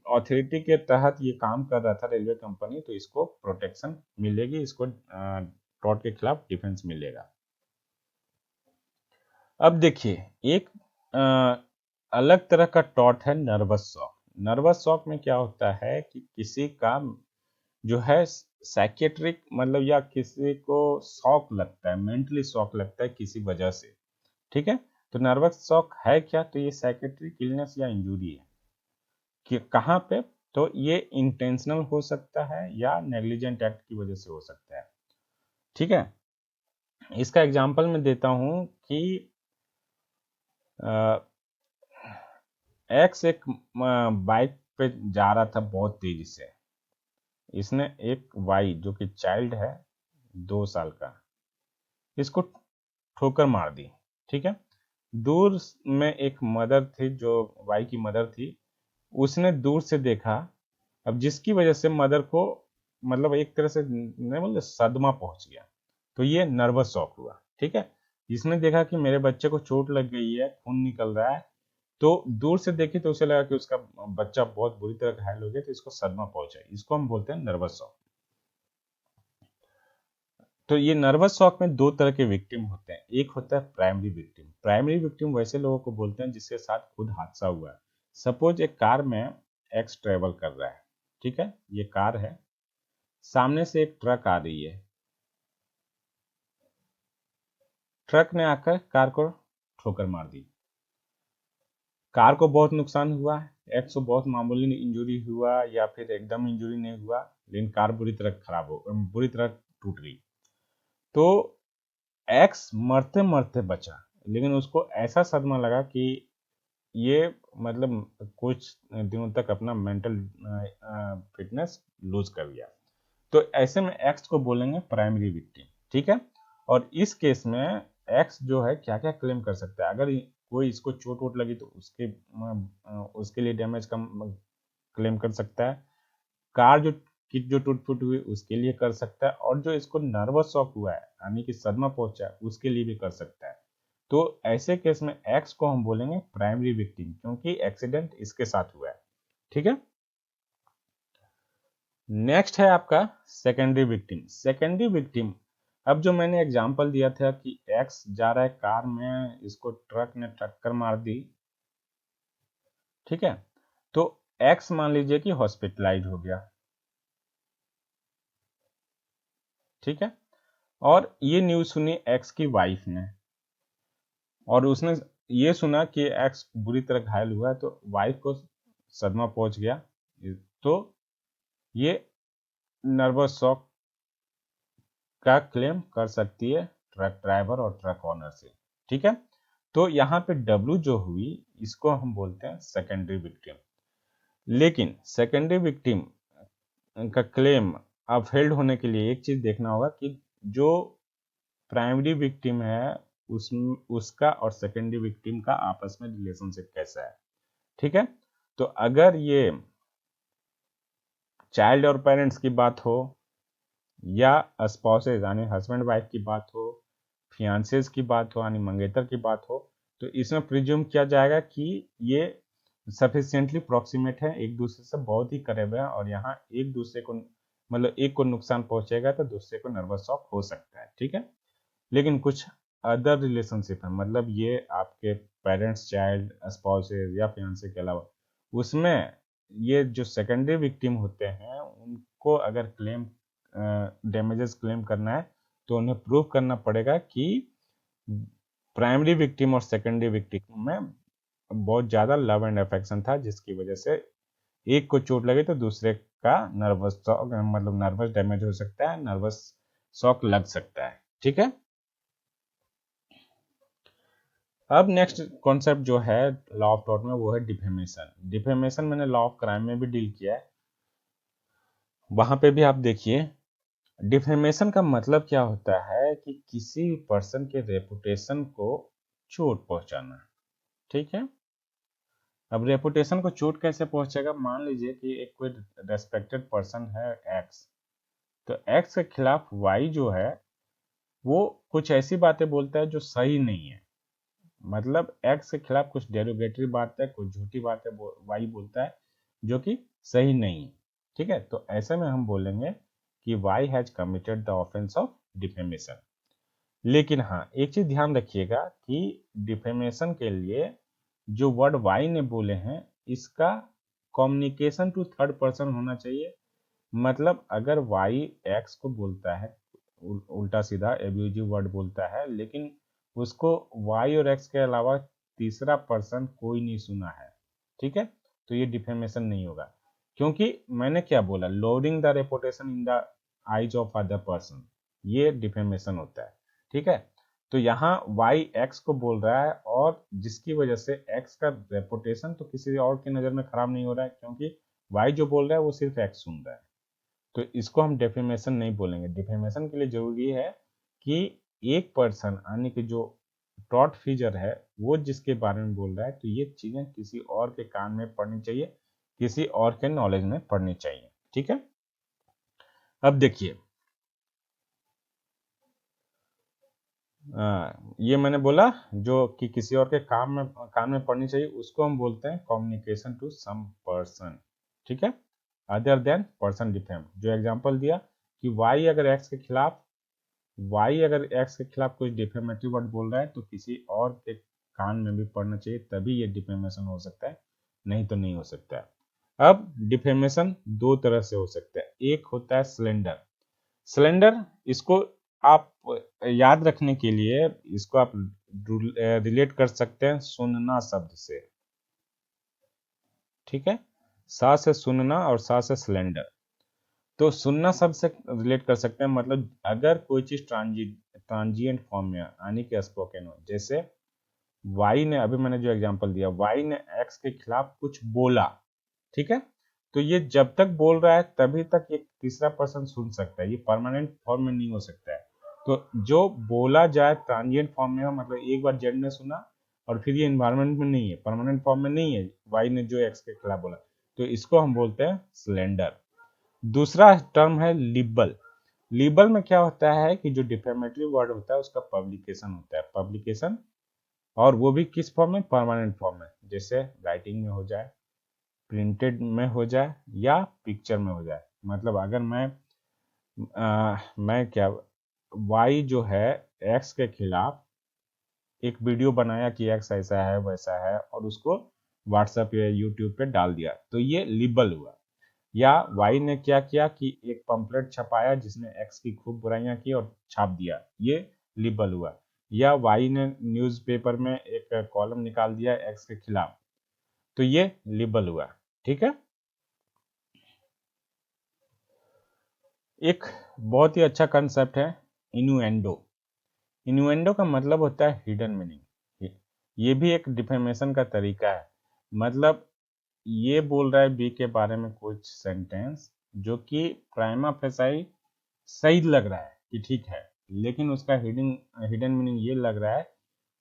अथॉरिटी के तहत ये काम कर रहा था रेलवे कंपनी, तो इसको प्रोटेक्शन मिलेगी, इसको टॉर्ट के खिलाफ डिफेंस मिलेगा। अब देखिए एक अलग तरह का टॉर्ट है नर्वस शॉक। नर्वस शॉक में क्या होता है कि किसी का जो है साइकेट्रिक, मतलब या किसी को शॉक लगता है, मेंटली शॉक लगता है किसी वजह से, ठीक है। तो नर्वस शॉक है क्या? तो ये साइकेट्रिक इलनेस या इंजरी है कि कहाँ पे? तो ये इंटेंशनल हो सकता है या नेग्लिजेंट एक्ट की वजह से हो सकता है, ठीक है। इसका एग्जांपल मैं देता हूं कि एक्स एक बाइक पे जा रहा था बहुत तेजी से। इसने एक वाई जो कि चाइल्ड है, 2 साल का, इसको ठोकर मार दी। ठीक है, दूर में एक मदर थी, जो वाई की मदर थी, उसने दूर से देखा। अब जिसकी वजह से मदर को मतलब एक तरह से नहीं बोलते सदमा पहुंच गया, तो ये नर्वस शॉक हुआ। ठीक है, इसने देखा कि मेरे बच्चे को चोट लग गई है, खून निकल रहा है, तो दूर से देखी तो उसे लगा कि उसका बच्चा बहुत बुरी तरह घायल हो गया, तो इसको सदमा पहुंचा। इसको हम बोलते हैं नर्वस शॉक। तो ये नर्वस शॉक में दो तरह के विक्टिम होते हैं। एक होता है प्राइमरी विक्टिम। प्राइमरी विक्टिम वैसे लोगों को बोलते हैं जिसके साथ खुद हादसा हुआ है। सपोज एक कार में एक्स ट्रेवल कर रहा है। ठीक है, ये कार है, सामने से एक ट्रक आ रही है, ट्रक ने आकर कार को ठोकर मार दी। कार को बहुत नुकसान हुआ है, एक्स को बहुत मामूली इंजरी हुआ या फिर एकदम इंजरी नहीं हुआ, लेकिन कार बुरी तरह टूट गई। तो एक्स मरते मरते बचा, लेकिन उसको ऐसा सदमा लगा कि ये मतलब कुछ दिनों तक अपना मेंटल फिटनेस लूज कर लिया। तो ऐसे में एक्स को बोलेंगे प्राइमरी विक्टिम। ठीक है, और इस केस में एक्स जो है क्या क्या क्लेम कर सकता है। अगर कोई इसको चोट वोट लगी तो उसके लिए डैमेज का क्लेम कर सकता है। कार जो टूट फूट हुई उसके लिए कर सकता है, और जो इसको नर्वस शॉक हुआ है यानी कि सदमा पहुंचा है उसके लिए भी कर सकता है। तो ऐसे केस में एक्स को हम बोलेंगे प्राइमरी विक्टिम, क्योंकि एक्सीडेंट इसके साथ हुआ है। ठीक है, नेक्स्ट है आपका सेकेंडरी विक्टिम। सेकेंडरी विक्टिम, अब जो मैंने एग्जांपल दिया था कि एक्स जा रहा है कार में, इसको ट्रक ने टक्कर मार दी। ठीक है, तो एक्स मान लीजिए कि हॉस्पिटलाइज हो गया। ठीक है, और ये न्यूज सुनी एक्स की वाइफ ने, और उसने ये सुना कि एक्स बुरी तरह घायल हुआ है, तो वाइफ को सदमा पहुंच गया। तो ये नर्वस शॉक का क्लेम कर सकती है ट्रक ड्राइवर और ट्रक ऑनर से। ठीक है, तो यहाँ पे डब्ल्यू जो हुई इसको हम बोलते हैं सेकेंडरी विक्टिम। लेकिन सेकेंडरी विक्टिम का क्लेम अपहेल्ड होने के लिए एक चीज देखना होगा कि जो प्राइमरी विक्टिम है उसका और सेकेंडरी विक्टिम का आपस में रिलेशनशिप कैसा है। ठीक है, तो अगर ये चाइल्ड और पेरेंट्स की बात हो, या स्पाउसेज यानी हस्बैंड वाइफ की बात हो, फियांसेस की बात हो यानी मंगेतर की बात हो, तो इसमें प्रिज्यूम किया जाएगा कि ये सफिशिएंटली प्रॉक्सिमेट है, एक दूसरे से बहुत ही करीब है, और यहाँ एक दूसरे को मतलब एक को नुकसान पहुंचेगा तो दूसरे को नर्वस शॉक हो सकता है। ठीक है, लेकिन कुछ अदर रिलेशनशिप है, मतलब ये आपके पेरेंट्स चाइल्ड स्पाउसेज या फियांसे के अलावा, उसमें ये जो सेकेंडरी विक्टिम होते हैं उनको अगर क्लेम डैमेजेस क्लेम करना है तो उन्हें प्रूव करना पड़ेगा कि प्राइमरी विक्टिम और सेकेंडरी विक्टिम में बहुत ज़्यादा लव एंड अफेक्शन था, जिसकी वजह से एक को चोट लगे तो दूसरे का नर्वस शॉक मतलब नर्वस डैमेज हो सकता है, नर्वस शॉक लग सकता है। ठीक है, अब नेक्स्ट कॉन्सेप्ट जो है लॉ ऑफ टॉर्ट में वो है डिफेमेशन। डिफेमेशन मैंने लॉ ऑफ क्राइम में भी डील किया है, वहां पे भी आप देखिए। डिफेमेशन का मतलब क्या होता है कि किसी पर्सन के रेपुटेशन को चोट पहुंचाना। ठीक है, अब रेपुटेशन को चोट कैसे पहुंचेगा। मान लीजिए कि एक कोई रेस्पेक्टेड पर्सन है एक्स, तो एक्स के खिलाफ वाई जो है वो कुछ ऐसी बातें बोलता है जो सही नहीं है, मतलब एक्स के खिलाफ कुछ डेरोगेटरी बात है, कुछ झूठी बात है वाई बोलता है जो कि सही नहीं है। ठीक है, तो ऐसे में हम बोलेंगे कि Y has committed the offence of defamation. लेकिन हाँ, एक चीज ध्यान रखिएगा कि डिफेमेशन के लिए जो वर्ड वाई ने बोले हैं इसका कम्युनिकेशन टू थर्ड पर्सन होना चाहिए। मतलब अगर वाई एक्स को बोलता है उल्टा सीधा एब्यूजिव वर्ड बोलता है, लेकिन उसको वाई और एक्स के अलावा तीसरा पर्सन कोई नहीं सुना है, ठीक है, तो ये डिफेमेशन नहीं होगा। क्योंकि मैंने क्या बोला, loading the reputation in the eyes of other person, ये डिफेमेशन होता है। ठीक है, तो यहाँ वाई एक्स को बोल रहा है, और जिसकी वजह से एक्स का रेपुटेशन तो किसी और की नज़र में खराब नहीं हो रहा है, क्योंकि वाई जो बोल रहा है वो सिर्फ एक्स सुन रहा है। तो इसको हम डिफेमेशन नहीं बोलेंगे। डिफेमेशन के लिए जरूरी है कि एक पर्सन यानी कि जो टॉट फिगर है वो जिसके बारे में बोल रहा है, तो ये चीजें किसी और के कान में पढ़नी चाहिए, किसी और के नॉलेज में पढ़नी चाहिए। ठीक है, अब देखिए ये मैंने बोला जो कि किसी और के कान में पढ़नी चाहिए, उसको हम बोलते हैं कम्युनिकेशन टू सम पर्सन। ठीक है, अदर देन पर्सन डिफेम। जो एग्जांपल दिया कि वाई अगर एक्स के खिलाफ कुछ डिफेमेटरी वर्ड बोल रहा है तो किसी और के कान में भी पढ़ना चाहिए, तभी ये डिफेमेशन हो सकता है, नहीं तो नहीं हो सकता है। अब डिफेमेशन दो तरह से हो सकता है। एक होता है सिलेंडर, इसको आप याद रखने के लिए इसको आप रिलेट कर सकते हैं सुनना शब्द से। ठीक है, सा से सुनना और सा से सिलेंडर। तो सुनना शब्द से रिलेट कर सकते हैं, मतलब अगर कोई चीज ट्रांजिएंट फॉर्म में यानी कि स्पोकन हो, जैसे वाई ने, अभी मैंने जो एग्जांपल दिया, वाई ने एक्स के खिलाफ कुछ बोला। ठीक है, तो ये जब तक बोल रहा है तभी तक ये तीसरा पर्सन सुन सकता है, ये परमानेंट फॉर्म में नहीं हो सकता है। तो जो बोला जाए ट्रांजिएंट फॉर्म में हो, मतलब एक बार जेड ने सुना और फिर ये इन्वायरमेंट में नहीं है, परमानेंट फॉर्म में नहीं है, वाई ने जो एक्स के खिलाफ बोला, तो इसको हम बोलते हैं सिलेंडर। दूसरा टर्म है लिबल। लिबल में क्या होता है कि जो डिफेमेटरी वर्ड होता है उसका पब्लिकेशन होता है, पब्लिकेशन, और वो भी किस फॉर्म में, परमानेंट फॉर्म में, जैसे राइटिंग में हो जाए, प्रिंटेड में हो जाए या पिक्चर में हो जाए। मतलब अगर मैं क्या, वाई जो है एक्स के खिलाफ एक वीडियो बनाया कि एक्स ऐसा है वैसा है और उसको व्हाट्सएप या यूट्यूब पे डाल दिया, तो ये लिबल हुआ। या वाई ने क्या किया कि एक पंपलेट छपाया जिसमें एक्स की खूब बुराइयां की और छाप दिया, ये लिबल हुआ। या वाई ने न्यूज़पेपर में एक कॉलम निकाल दिया एक्स के खिलाफ, तो ये लिबल हुआ। ठीक है, एक बहुत ही अच्छा कंसेप्ट है इनुएंडो। इनुएंडो का मतलब होता है हिडन मीनिंग। ये भी एक डिफेमेशन का तरीका है। मतलब ये बोल रहा है बी के बारे में कुछ सेंटेंस जो कि प्राइमा फेसाई सही लग रहा है कि ठीक है, लेकिन उसका हिडन मीनिंग ये लग रहा है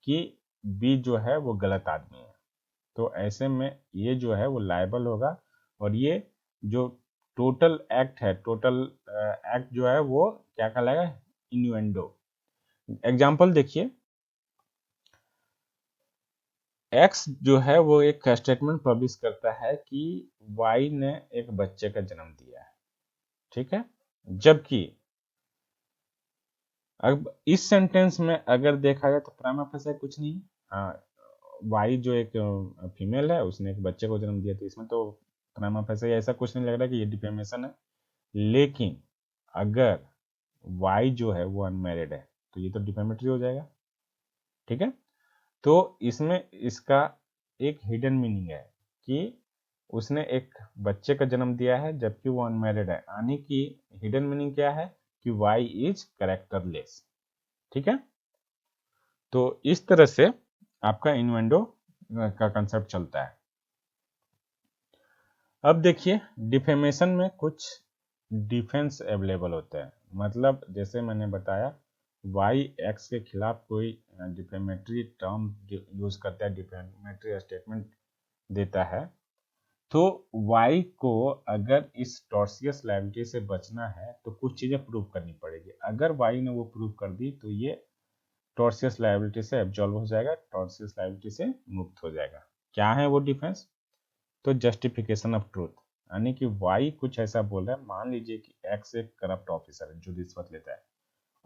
कि बी जो है वो गलत आदमी है। तो ऐसे में ये जो है वो लायबल होगा, और ये जो टोटल एक्ट है, टोटल एक्ट जो है वो क्या कहलाएगा, इन्यूएंडो। एग्जाम्पल देखिए, एक्स जो है वो एक स्टेटमेंट पब्लिश करता है कि वाई ने एक बच्चे का जन्म दिया है। ठीक है, जबकि अब इस सेंटेंस में अगर देखा जाए तो प्राइमा फेसाई कुछ नहीं। हाँ, वाई जो एक फीमेल है उसने एक बच्चे को जन्म दिया, तो इसमें तो प्राइमा फेसाई ऐसा कुछ नहीं लग रहा कि ये डिफेमेशन है। लेकिन अगर वाई जो है वो अनमैरिड है तो ये तो डिफेमेटरी हो जाएगा। ठीक है, तो इसमें इसका एक हिडन मीनिंग है कि उसने एक बच्चे का जन्म दिया है जबकि वो अनमैरिड है, यानी कि हिडन मीनिंग क्या है कि वाई इज कैरेक्टरलेस। ठीक है, तो इस तरह से आपका इन्वेंडो का कंसेप्ट चलता है। अब देखिए डिफेमेशन में कुछ डिफेंस अवेलेबल होता है। मतलब जैसे मैंने बताया, वाई एक्स के खिलाफ कोई डिफेमेटरी टर्म यूज करता है, डिफेमेटरी स्टेटमेंट देता है, तो वाई को अगर इस टॉर्सियस लायबिलिटी से बचना है तो कुछ चीजें प्रूव करनी पड़ेगी। अगर वाई ने वो प्रूव कर दी तो ये टॉर्सियस लायबिलिटी से एब्जॉल्व हो जाएगा, टॉर्सियस लायबिलिटी से मुक्त हो जाएगा। क्या है वो डिफेंस, तो जस्टिफिकेशन ऑफ ट्रूथ, यानी कि वाई कुछ ऐसा बोल रहा है, मान लीजिए कि एक्स एक करप्ट ऑफिसर है जो रिश्वत लेता है,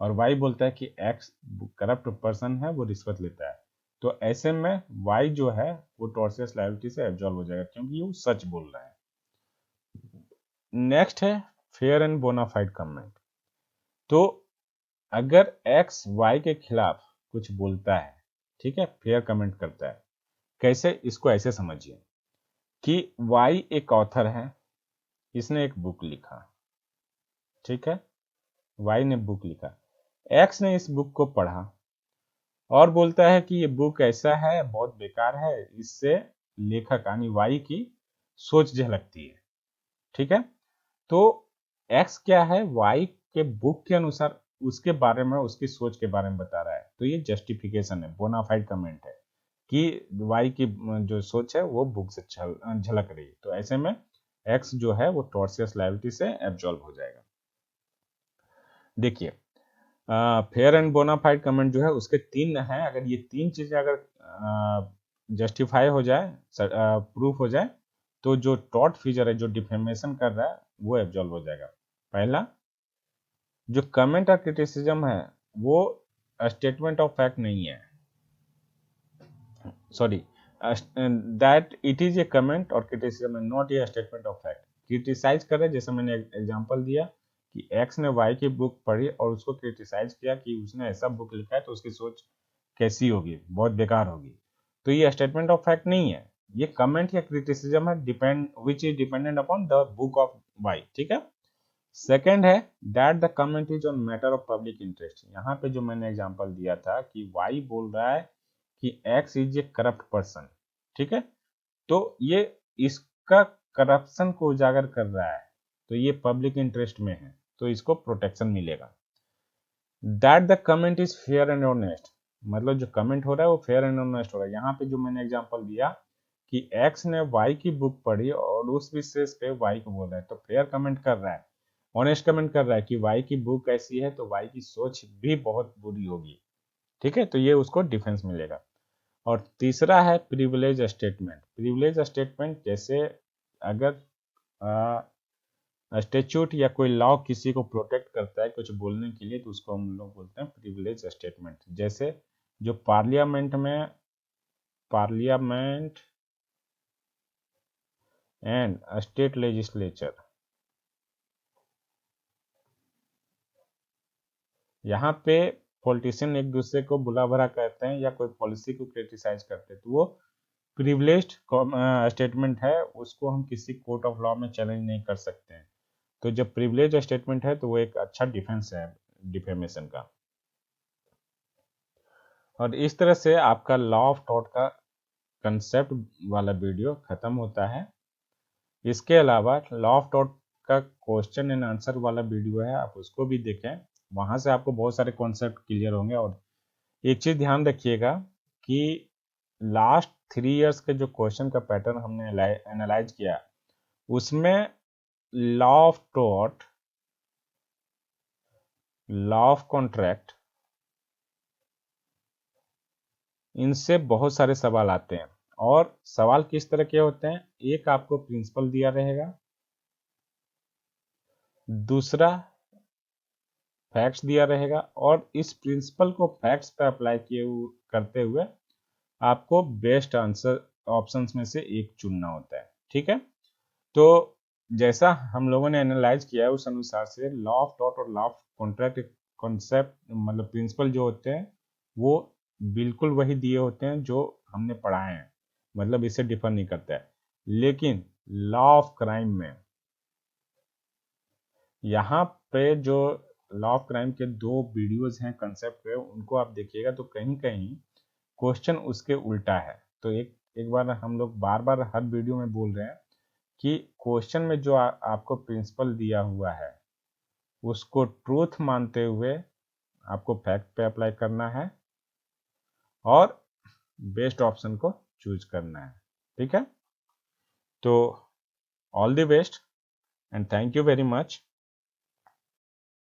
और वाई बोलता है कि एक्स करप्ट पर्सन है वो रिश्वत लेता है, तो ऐसे में वाई जो है वो टॉर्सियस लायबिलिटी से एब्जॉल्व हो जाएगा क्योंकि वो सच बोल रहा है। नेक्स्ट है फेयर एंड बोनाफाइड कमेंट। तो अगर एक्स वाई के खिलाफ कुछ बोलता है, ठीक है, फेयर कमेंट करता है, कैसे, इसको ऐसे समझिए कि वाई एक ऑथर है, इसने एक बुक लिखा। ठीक है, वाई ने बुक लिखा, एक्स ने इस बुक को पढ़ा और बोलता है कि ये बुक ऐसा है, बहुत बेकार है, इससे लेखक यानी वाई की सोच झलकती है। ठीक है, तो एक्स क्या है, वाई के बुक के अनुसार उसके बारे में, उसकी सोच के बारे में बता रहा है, तो ये जस्टिफिकेशन है, बोनाफाइड कमेंट है कि वाई की जो सोच है वो बुक से झलक रही है। तो ऐसे में एक्स जो है वो टॉर्सियस लायबिलिटी से एब्जॉल्व हो जाएगा। देखिए, फेयर एंड बोनाफाइड कमेंट जो है उसके तीन हैं, अगर ये तीन चीजें अगर जस्टिफाई हो जाए, प्रूफ हो जाए, तो जो टॉर्ट फीचर है, जो डिफेमेशन कर रहा है, वो एब्जॉल्व हो जाएगा। पहला, जो कमेंट और क्रिटिसिज्म है वो स्टेटमेंट ऑफ फैक्ट नहीं है, sorry, that it is a comment और criticism and not a statement of fact. Criticise कर रहे, जैसे मैंने एग्जांपल दिया कि एक्स ने वाई की बुक पढ़ी और उसको क्रिटिसाइज किया कि उसने ऐसा बुक लिखा है तो उसकी सोच कैसी होगी, बहुत बेकार होगी, तो ये स्टेटमेंट ऑफ फैक्ट नहीं है, ये कमेंट या क्रिटिसिज्म है, depend which is dependent upon the book of Y. ठीक है। सेकेंड है that the comment is on matter of public interest. यहाँ पे जो मैंने एग्जांपल दिया था कि वाई बोल रहा है कि x is a corrupt person, ठीक है, तो ये इसका करप्शन को उजागर कर रहा है, तो ये पब्लिक इंटरेस्ट में है, तो इसको प्रोटेक्शन मिलेगा। That the comment is fair and honest, मतलब जो कमेंट हो रहा है वो फेयर एंड ऑनेस्ट हो रहा है। यहाँ पे जो मैंने एग्जांपल दिया कि एक्स ने वाई की बुक पढ़ी और उस विशेष पे वाई को बोल रहा है, तो फेयर कमेंट कर रहा है, ऑनेस्ट कमेंट कर रहा है कि वाई की बुक ऐसी है तो वाई की सोच भी बहुत बुरी होगी। ठीक है, तो ये उसको डिफेंस मिलेगा। और तीसरा है प्रिविलेज स्टेटमेंट। प्रिविलेज स्टेटमेंट जैसे अगर स्टेच्यूट या कोई लॉ किसी को प्रोटेक्ट करता है कुछ बोलने के लिए, तो उसको हम लोग बोलते हैं प्रिविलेज स्टेटमेंट। जैसे जो पार्लियामेंट एंड स्टेट लेजिस्लेचर, यहाँ पे पॉलिटिशियन एक दूसरे को बुला भरा कहते हैं या कोई पॉलिसी को क्रिटिसाइज करते हैं, तो वो प्रिविलेज्ड स्टेटमेंट है, उसको हम किसी कोर्ट ऑफ लॉ में चैलेंज नहीं कर सकते हैं। तो जब प्रिविलेज स्टेटमेंट है तो वो एक अच्छा डिफेंस है डिफेमेशन का। और इस तरह से आपका लॉ ऑफ टॉर्ट का कंसेप्ट वाला वीडियो खत्म होता है। इसके अलावा लॉ ऑफ टॉर्ट का क्वेश्चन एंड आंसर वाला वीडियो है, आप उसको भी देखें, वहां से आपको बहुत सारे कॉन्सेप्ट क्लियर होंगे। और एक चीज ध्यान रखिएगा कि लास्ट 3 इयर्स के जो क्वेश्चन का पैटर्न हमने एनालाइज किया, उसमें law of tort, law of contract, इनसे बहुत सारे सवाल आते हैं। और सवाल किस तरह के होते हैं, एक आपको प्रिंसिपल दिया रहेगा, दूसरा फैक्ट्स दिया रहेगा, और इस प्रिंसिपल को फैक्ट्स पे अप्लाई करते हुए आपको बेस्ट आंसर ऑप्शंस में से एक चुनना होता है। ठीक है, तो जैसा हम लोगों ने एनालाइज किया है उस अनुसार से लॉ ऑफ टॉर्ट और लॉ ऑफ कॉन्ट्रैक्ट कॉन्सेप्ट, मतलब प्रिंसिपल जो होते हैं वो बिल्कुल वही दिए होते हैं जो हमने पढ़ाए हैं, मतलब इससे डिफर नहीं करता है। लेकिन लॉ ऑफ क्राइम में यहाँ पे जो लॉ ऑफ क्राइम के 2 वीडियोस हैं कंसेप्ट पे, उनको आप देखिएगा तो कहीं कहीं क्वेश्चन उसके उल्टा है। तो एक बार हम लोग बार बार हर वीडियो में बोल रहे हैं कि क्वेश्चन में जो आपको प्रिंसिपल दिया हुआ है उसको ट्रूथ मानते हुए आपको फैक्ट पे अप्लाई करना है और बेस्ट ऑप्शन को चूज करना है। ठीक है, तो all the best and thank you very much.